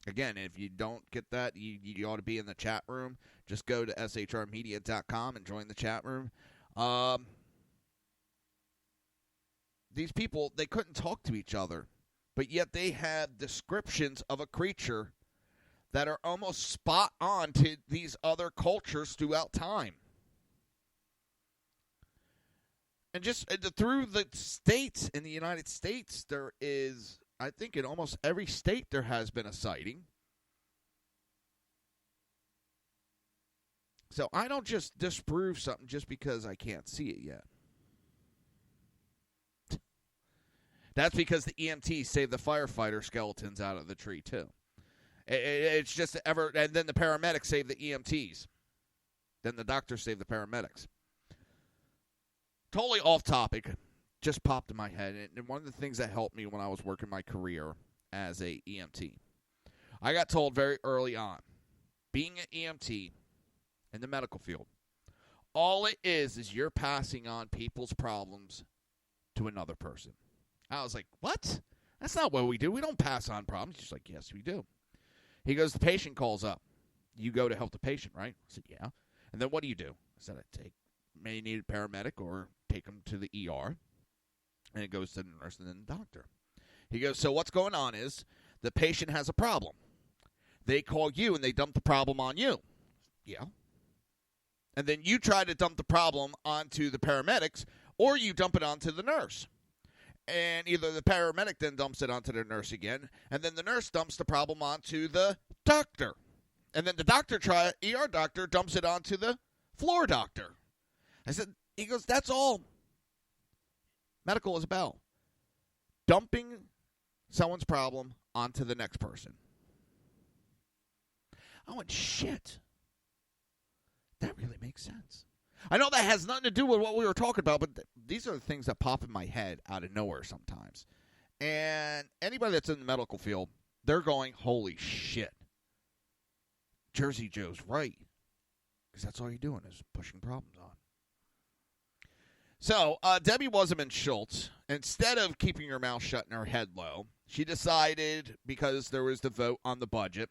Again, if you don't get that, you ought to be in the chat room. Just go to shrmedia.com and join the chat room. These people, they couldn't talk to each other, but yet they have descriptions of a creature that are almost spot on to these other cultures throughout time. And just through the states in the United States, there is, I think in almost every state there has been a sighting. So I don't just disprove something just because I can't see it yet. That's because the EMTs saved the firefighter skeletons out of the tree, too. It's just and then the paramedics saved the EMTs. Then the doctors saved the paramedics. Totally off topic. Just popped in my head. And one of the things that helped me when I was working my career as a EMT, I got told very early on, being an EMT in the medical field, all it is you're passing on people's problems to another person. I was like, what? That's not what we do. We don't pass on problems. He's like, yes, we do. He goes, the patient calls up. You go to help the patient, right? I said, yeah. And then what do you do? I said, may need a paramedic or take him to the ER. And it goes to the nurse and then the doctor. He goes, so what's going on is the patient has a problem. They call you and they dump the problem on you. Yeah. And then you try to dump the problem onto the paramedics or you dump it onto the nurse. And either the paramedic then dumps it onto the nurse again, and then the nurse dumps the problem onto the doctor. And then the ER doctor dumps it onto the floor doctor. He goes, that's all medical is about. Dumping someone's problem onto the next person. I went, shit. That really makes sense. I know that has nothing to do with what we were talking about, but these are the things that pop in my head out of nowhere sometimes. And anybody that's in the medical field, they're going, holy shit. Jersey Joe's right. Because that's all you're doing is pushing problems on. So, Debbie Wasserman Schultz, instead of keeping her mouth shut and her head low, she decided, because there was the vote on the budget,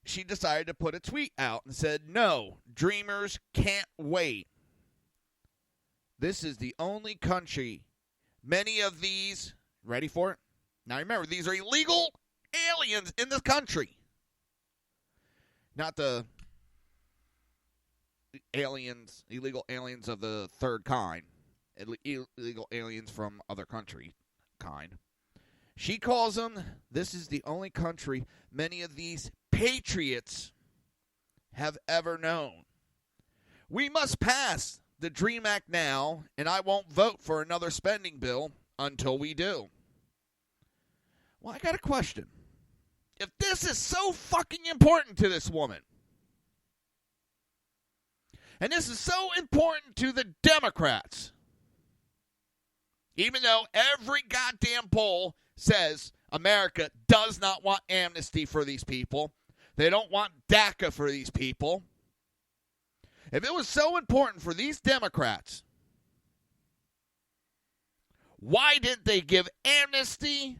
she decided to put a tweet out and said, no, dreamers can't wait. This is the only country, many of these, ready for it? Now remember, these are illegal aliens in this country. Not the aliens, illegal aliens of the third kind, illegal aliens from other country kind. She calls them, this is the only country many of these patriots have ever known. We must pass the DREAM Act now, and I won't vote for another spending bill until we do. Well, I got a question. If this is so fucking important to this woman, and this is so important to the Democrats, even though every goddamn poll says America does not want amnesty for these people, they don't want DACA for these people. If it was so important for these Democrats, why didn't they give amnesty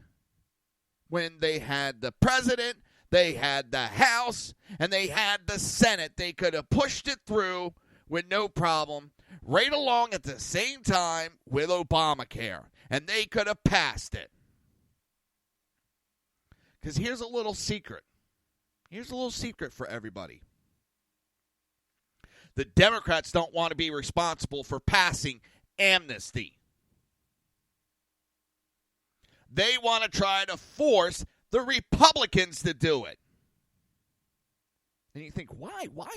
when they had the president, they had the House, and they had the Senate? They could have pushed it through with no problem, right along at the same time with Obamacare, and they could have passed it. Because here's a little secret. Here's a little secret for everybody. The Democrats don't want to be responsible for passing amnesty. They want to try to force the Republicans to do it. And you think, why? Why?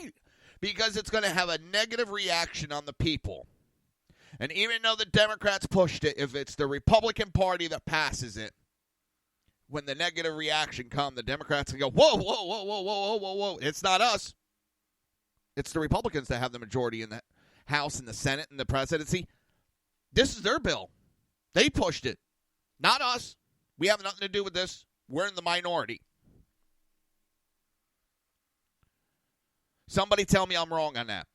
Because it's going to have a negative reaction on the people. And even though the Democrats pushed it, if it's the Republican Party that passes it, when the negative reaction comes, the Democrats can go, whoa, whoa, whoa, whoa, whoa, whoa, whoa. It's not us. It's the Republicans that have the majority in the House and the Senate and the presidency. This is their bill. They pushed it. Not us. We have nothing to do with this. We're in the minority. Somebody tell me I'm wrong on that.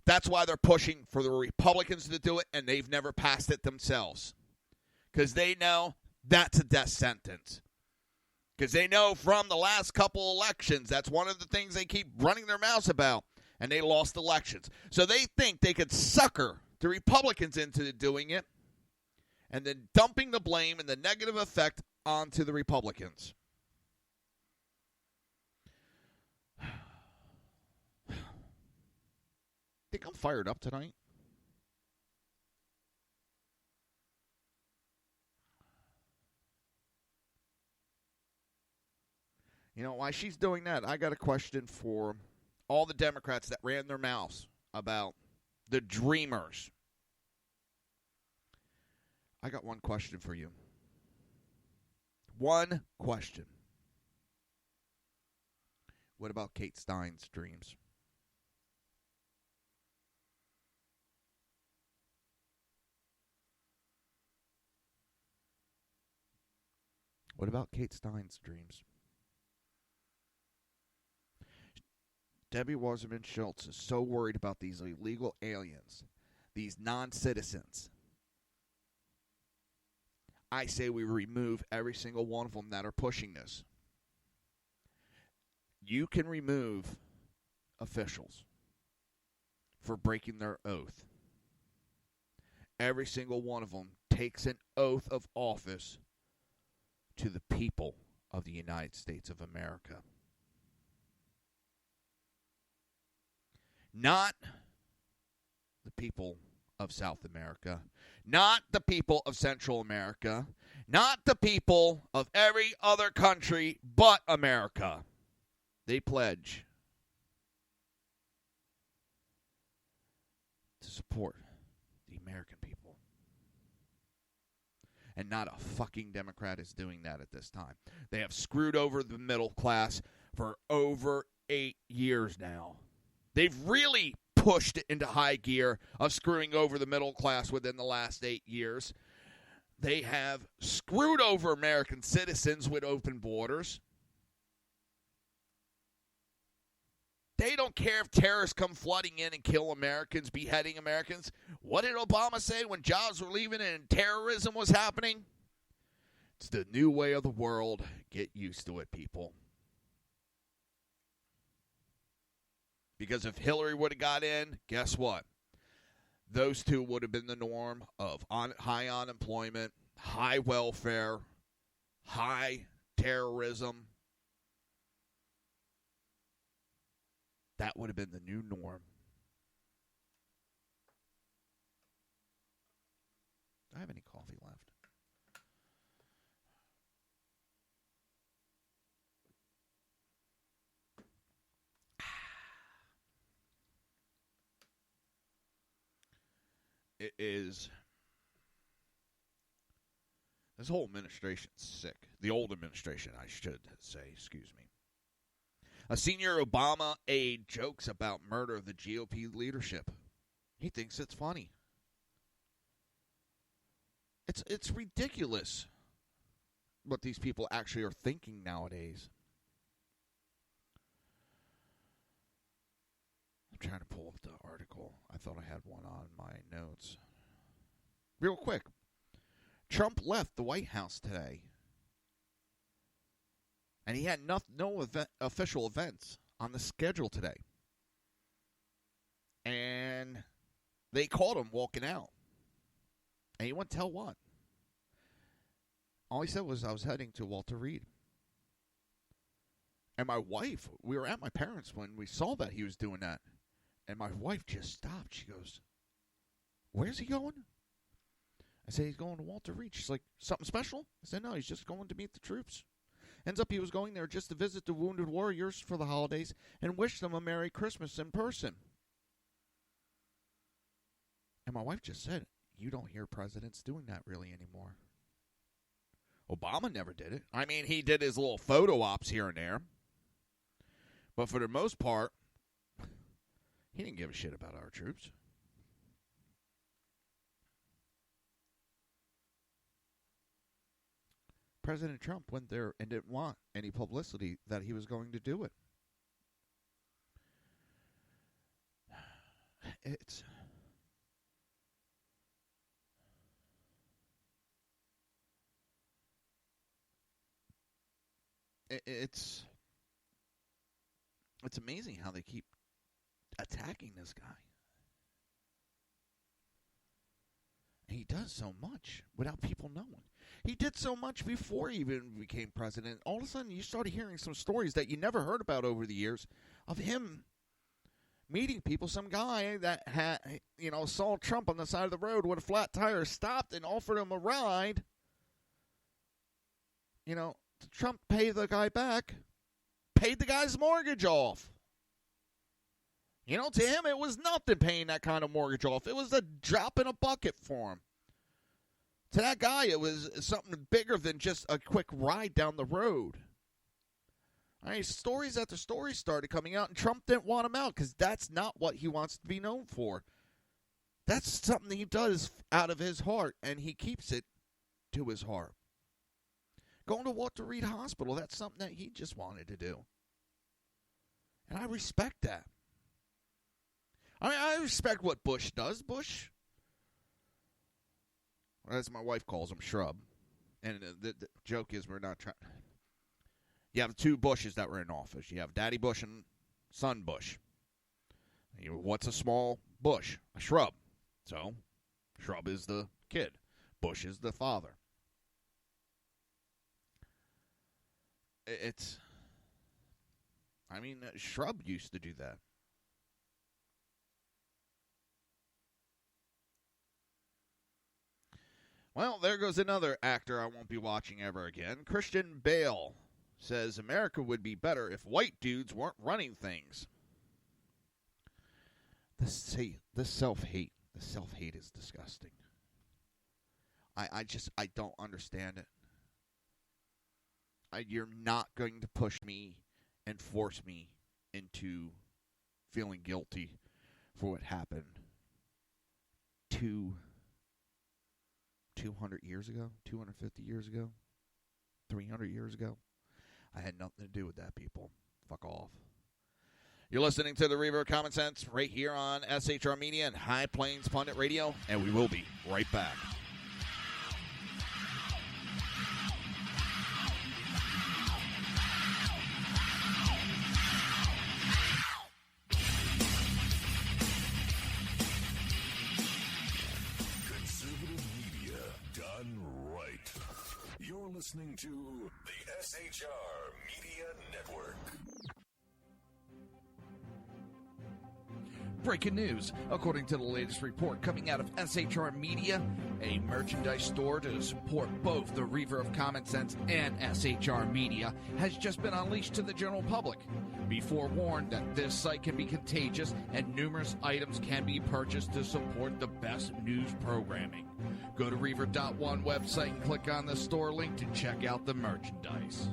That's why they're pushing for the Republicans to do it, and they've never passed it themselves. Because they know that's a death sentence. Because they know from the last couple elections, that's one of the things they keep running their mouths about, and they lost elections. So they think they could sucker the Republicans into doing it, and then dumping the blame and the negative effect onto the Republicans. Think I'm fired up tonight? While she's doing that, I got a question for all the Democrats that ran their mouths about the Dreamers. I got one question for you. One question. What about Kate Stein's dreams? What about Kate Stein's dreams? Debbie Wasserman Schultz is so worried about these illegal aliens, these non-citizens. I say we remove every single one of them that are pushing this. You can remove officials for breaking their oath. Every single one of them takes an oath of office to the people of the United States of America. Not the people of South America, not the people of Central America, not the people of every other country but America. They pledge to support the American people. And not a fucking Democrat is doing that at this time. They have screwed over the middle class for over 8 years now. They've really pushed it into high gear of screwing over the middle class within the last 8 years. They have screwed over American citizens with open borders. They don't care if terrorists come flooding in and kill Americans, beheading Americans. What did Obama say when jobs were leaving and terrorism was happening? It's the new way of the world. Get used to it, people. Because if Hillary would have got in, guess what? Those two would have been the norm of high unemployment, high welfare, high terrorism. That would have been the new norm. Do I have any coffee left? It is. This whole administration's sick. The old administration, I should say. Excuse me. A senior Obama aide jokes about murder of the GOP leadership. He thinks it's funny. It's ridiculous what these people actually are thinking nowadays. I'm trying to pull up the article. I thought I had one on my notes. Real quick. Trump left the White House today. And he had no official events on the schedule today. And they caught him walking out. And he wouldn't tell what. All he said was, I was heading to Walter Reed. And my wife, we were at my parents' when we saw that he was doing that. And my wife just stopped. She goes, where's he going? I said, he's going to Walter Reed. She's like, something special? I said, no, he's just going to meet the troops. Ends up he was going there just to visit the wounded warriors for the holidays and wish them a Merry Christmas in person. And my wife just said, you don't hear presidents doing that really anymore. Obama never did it. I mean, he did his little photo ops here and there. But for the most part, he didn't give a shit about our troops. President Trump went there and didn't want any publicity that he was going to do it. It's amazing how they keep attacking this guy. He does so much without people knowing. He did so much before he even became president. All of a sudden, you started hearing some stories that you never heard about over the years of him meeting people. Some guy that had, saw Trump on the side of the road with a flat tire, stopped and offered him a ride. Trump paid the guy back paid the guy's mortgage off. You know, to him, it was nothing paying that kind of mortgage off. It was a drop in a bucket for him. To that guy, it was something bigger than just a quick ride down the road. I mean, stories after stories started coming out, and Trump didn't want him out because that's not what he wants to be known for. That's something he does out of his heart, and he keeps it to his heart. Going to Walter Reed Hospital, that's something that he just wanted to do. And I respect that. I mean, I respect what Bush does. Bush, as my wife calls him, shrub. And the joke is we're not trying. You have two Bushes that were in office. You have Daddy Bush and Son Bush. What's a small bush? A shrub. So, shrub is the kid. Bush is the father. Shrub used to do that. Well, there goes another actor I won't be watching ever again. Christian Bale says America would be better if white dudes weren't running things. This self-hate is disgusting. I don't understand it. You're not going to push me and force me into feeling guilty for what happened 200 years ago, 250 years ago, 300 years ago. I had nothing to do with that, people. Fuck off. You're listening to the Reaver of Common Sense right here on SHR Media and High Plains Pundit Radio, and we will be right back. You're listening to the SHR Media Network. Breaking news. According to the latest report coming out of SHR Media, a merchandise store to support both the Reaver of Common Sense and SHR Media has just been unleashed to the general public. Be forewarned that this site can be contagious and numerous items can be purchased to support the best news programming. Go to Reaver.one website and click on the store link to check out the merchandise.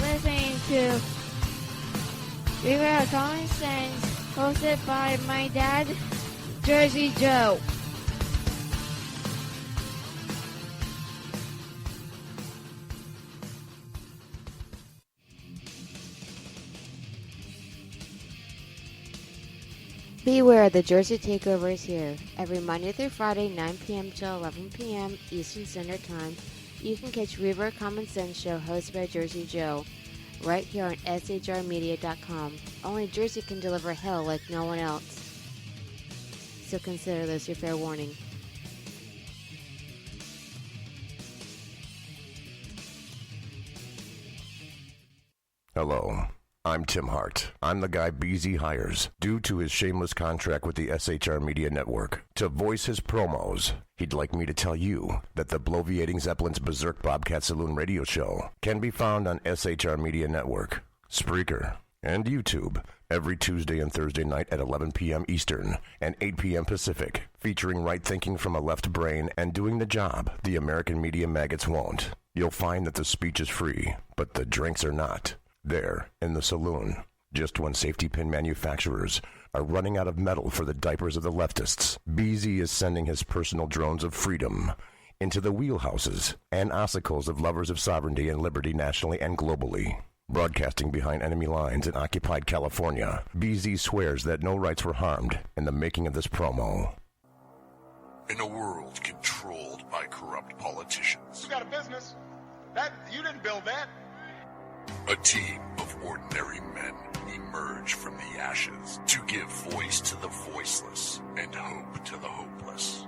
Listening to Reaver of Common Sense, hosted by my dad, Jersey Joe. Beware, the Jersey Takeover is here. Every Monday through Friday, 9 p.m. till 11 p.m. Eastern Standard Time, you can catch Reaver of Common Sense show hosted by Jersey Joe, right here on shrmedia.com. Only Jersey can deliver hell like no one else. So consider this your fair warning. Hello, I'm Tim Hart. I'm the guy BZ hires, due to his shameless contract with the SHR Media Network, to voice his promos. He'd like me to tell you that the bloviating Zeppelin's Berserk Bobcat Saloon radio show can be found on SHR Media Network, Spreaker, and YouTube every Tuesday and Thursday night at 11 p.m. Eastern and 8 p.m. Pacific, featuring right thinking from a left brain and doing the job the American media maggots won't. You'll find that the speech is free, but the drinks are not. There, in the saloon, just when safety pin manufacturers are running out of metal for the diapers of the leftists, BZ is sending his personal drones of freedom into the wheelhouses and ossicles of lovers of sovereignty and liberty nationally and globally. Broadcasting behind enemy lines in occupied California, BZ swears that no rights were harmed in the making of this promo. In a world controlled by corrupt politicians, You got a business. That you didn't build that. a team of ordinary men emerge from the ashes to give voice to the voiceless and hope to the hopeless.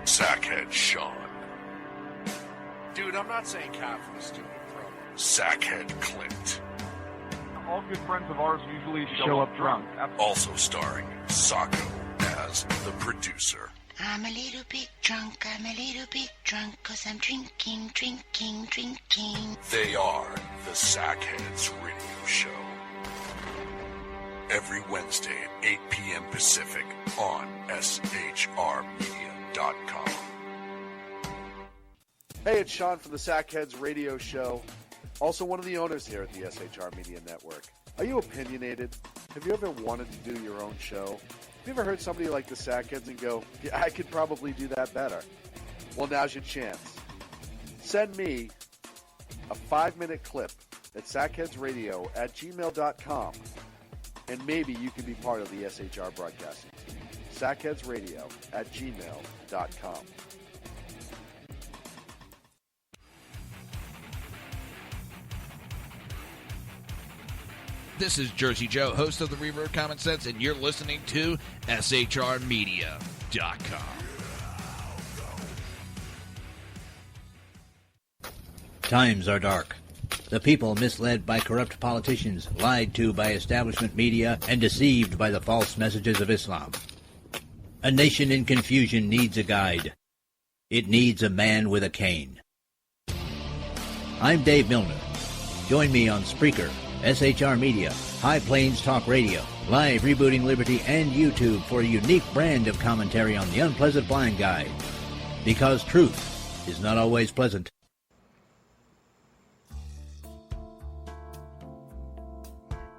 Sackhead Sean, Dude, I'm not saying Cap for the stupid promo. Sackhead Clint, All good friends of ours usually show up drunk. Also starring Sacco as the producer. I'm a little bit drunk, cause I'm drinking. They are the Sackheads Radio Show. Every Wednesday at 8 p.m. Pacific on shrmedia.com. Hey, it's Sean from the Sackheads Radio Show, also one of the owners here at the SHR Media Network. Are you opinionated? Have you ever wanted to do your own show? Have you ever heard somebody like the Sackheads and go, yeah, I could probably do that better? Well, now's your chance. Send me a 5-minute clip at sackheadsradio@gmail.com, and maybe you can be part of the SHR broadcasting team. sackheadsradio@gmail.com. This is Jersey Joe, host of the Reaver of Common Sense, and you're listening to shrmedia.com. Times are dark. The people misled by corrupt politicians, lied to by establishment media, and deceived by the false messages of Islam. A nation in confusion needs a guide. It needs a man with a cane. I'm Dave Milner. Join me on Spreaker, SHR Media, High Plains Talk Radio, Live Rebooting Liberty, and YouTube for a unique brand of commentary on the unpleasant blind guide. Because truth is not always pleasant.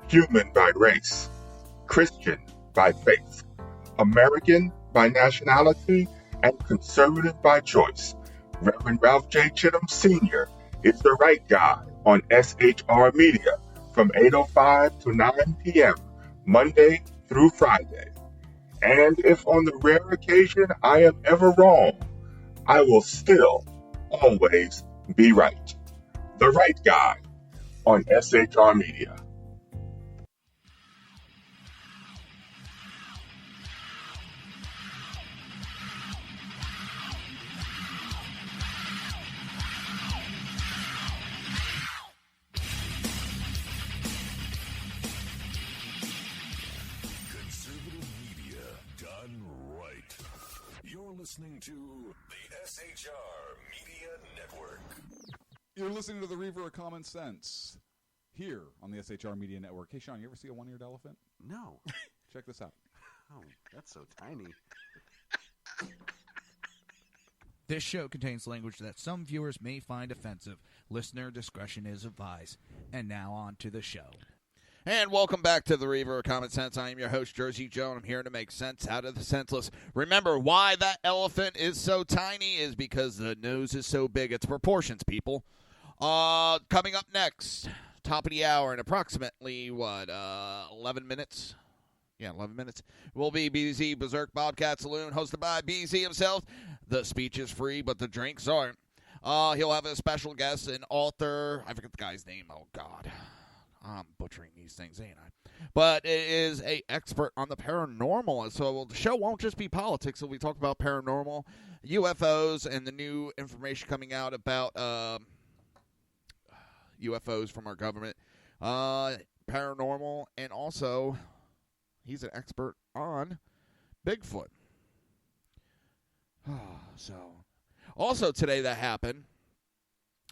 Human by race, Christian by faith, American by nationality, and conservative by choice. Reverend Ralph J. Chittum Sr. is the right guy on SHR Media from 8:05 to 9 p.m. Monday through Friday. And if on the rare occasion I am ever wrong, I will still always be right. The right guy on SHR Media. Listening to the SHR Media Network. You're listening to the Reaver of Common Sense here on the SHR Media Network. Hey, Sean, you ever see a one-eared elephant? No. Check this out. Oh, that's so tiny. This show contains language that some viewers may find offensive. Listener discretion is advised. And now on to the show. And welcome back to the Reaver of Common Sense. I am your host, Jersey Joe, and I'm here to make sense out of the senseless. Remember, why that elephant is so tiny is because the nose is so big. It's proportions, people. Coming up next, top of the hour in approximately, 11 minutes? Yeah, 11 minutes. Will be BZ Berserk Bobcat Saloon, hosted by BZ himself. The speech is free, but the drinks aren't. He'll have a special guest, an author. I forget the guy's name. Oh, God. I'm butchering these things, ain't I? But it is an expert on the paranormal. So the show won't just be politics. We'll be talking about paranormal, UFOs, and the new information coming out about UFOs from our government, paranormal, and also he's an expert on Bigfoot. So, also today that happened,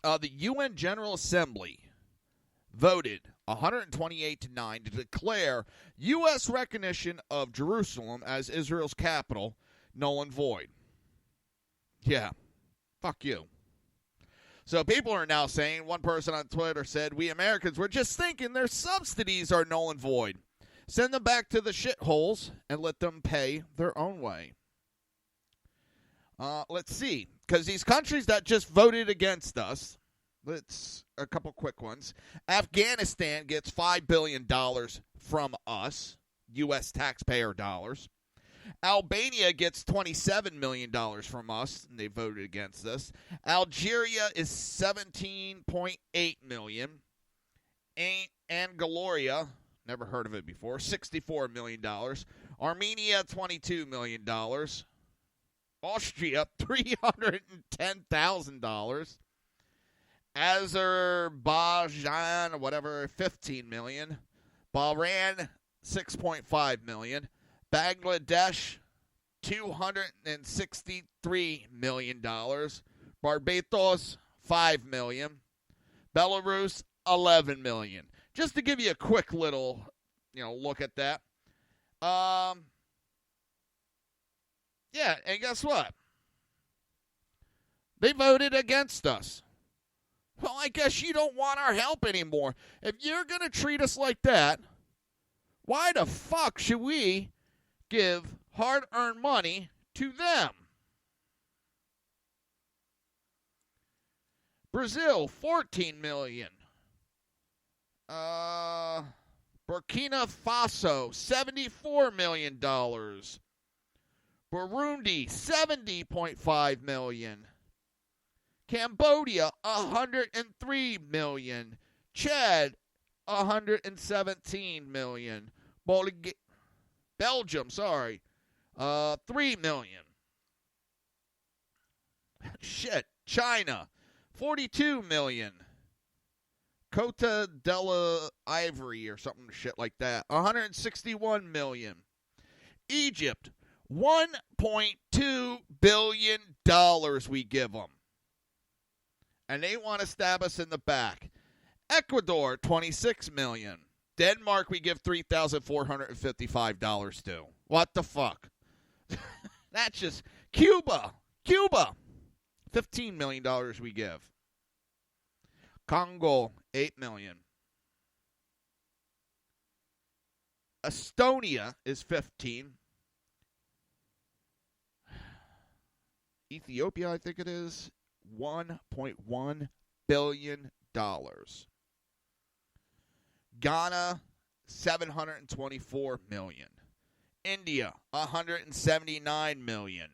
the UN General Assembly voted 128-9 to declare U.S. recognition of Jerusalem as Israel's capital null and void. Yeah, fuck you. So people are now saying, one person on Twitter said, we Americans were just thinking their subsidies are null and void. Send them back to the shitholes and let them pay their own way. Let's see, because these countries that just voted against us, let's a couple quick ones. Afghanistan gets $5 billion from us, U.S. taxpayer dollars. Albania gets $27 million from us, and they voted against us. Algeria is $17.8 million. Angola, never heard of it before, $64 million. Armenia, $22 million. Austria, $310,000. Azerbaijan, or whatever, $15 million. Bahrain, $6.5 million. Bangladesh, $263 million. Barbados, $5 million. Belarus, $11 million. Just to give you a quick little, look at that. Yeah, and guess what? They voted against us. Well, I guess you don't want our help anymore. If you're going to treat us like that, why the fuck should we give hard-earned money to them? Brazil, $14 million. Burkina Faso, $74 million. Burundi, $70.5 million. Cambodia, $103 million. Chad, $117 million. Belgium, $3 million. Shit. China, $42 million. Cote d'Ivory or something shit like that, $161 million. Egypt, $1.2 billion we give them. And they want to stab us in the back. Ecuador, $26 million. Denmark, we give $3,455 to. What the fuck? That's just Cuba, $15 million we give. Congo, $8 million. Estonia is 15. Ethiopia, I think it is, $1.1 billion. Ghana, $724 million. India, $179 million.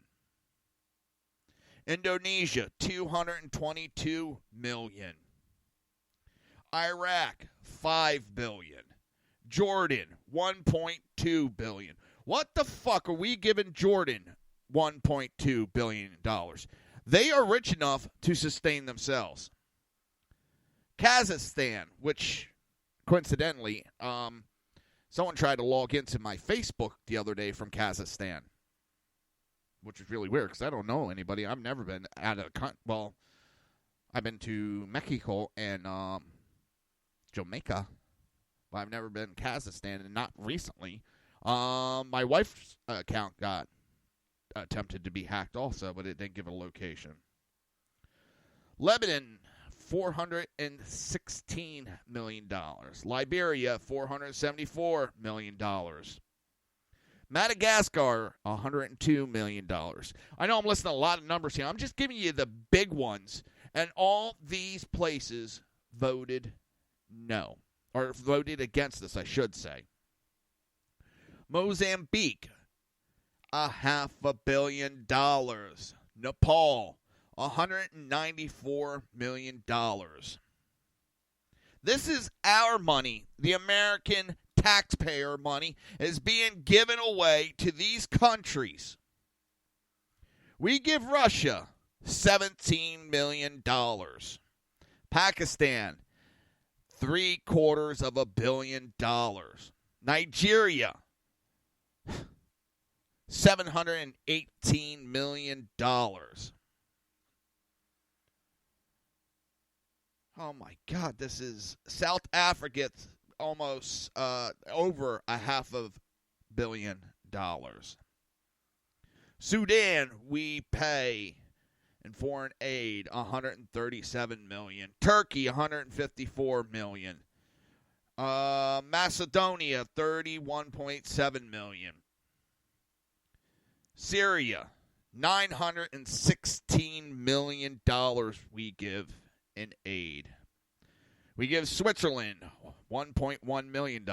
Indonesia, $222 million. Iraq, $5 billion. Jordan, $1.2 billion. What the fuck are we giving Jordan $1.2 billion? They are rich enough to sustain themselves. Kazakhstan, which coincidentally, someone tried to log into my Facebook the other day from Kazakhstan, which is really weird because I don't know anybody. I've never been out of the country. Well, I've been to Mexico and Jamaica, but I've never been to Kazakhstan, and not recently. My wife's account got attempted to be hacked also, but it didn't give a location. Lebanon, $416 million. Liberia, $474 million. Madagascar, $102 million. I know I'm listing a lot of numbers here. I'm just giving you the big ones. And all these places voted no. Or voted against us, I should say. Mozambique, $500 million. Nepal, $194 million. This is our money. The American taxpayer money is being given away to these countries. We give Russia $17 million. Pakistan, $750 million. Nigeria, $718 million. Oh my God, this is South Africa, almost over $500 million. Sudan, we pay in foreign aid $137 million. Turkey, $154 million. Macedonia, $31.7 million. Syria, $916 million we give in aid. We give Switzerland $1.1 million.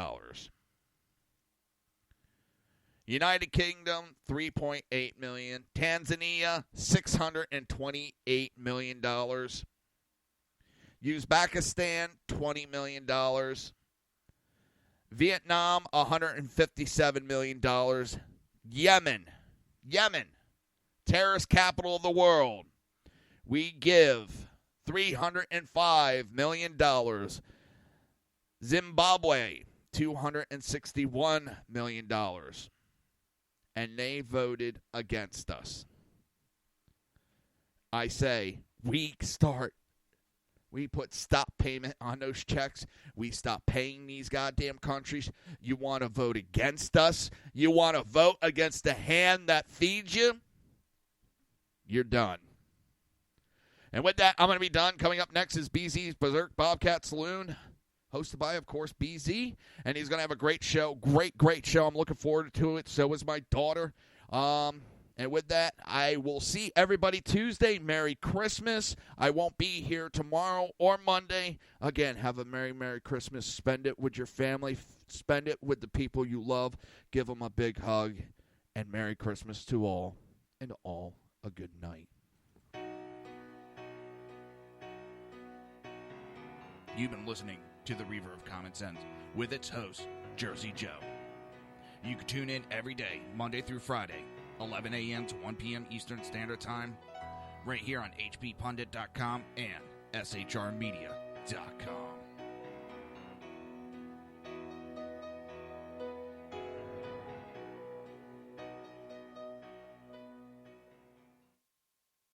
United Kingdom, $3.8 million. Tanzania, $628 million. Uzbekistan, $20 million. Vietnam, $157 million. Yemen, terrorist capital of the world. We give $305 million. Zimbabwe, $261 million. And they voted against us. I say, we put stop payment on those checks. We stop paying these goddamn countries. You want to vote against us? You want to vote against the hand that feeds you? You're done. And with that, I'm going to be done. Coming up next is BZ's Berserk Bobcat Saloon, hosted by, of course, BZ. And he's going to have a great show. Great show. I'm looking forward to it. So is my daughter. And with that, I will see everybody Tuesday. Merry Christmas. I won't be here tomorrow or Monday. Again, have a Merry Christmas. Spend it with your family. Spend it with the people you love. Give them a big hug. And Merry Christmas to all. And all a good night. You've been listening to the Reaver of Common Sense with its host, Jersey Joe. You can tune in every day, Monday through Friday, 11 a.m. to 1 p.m. Eastern Standard Time, right here on hppundit.com and shrmedia.com.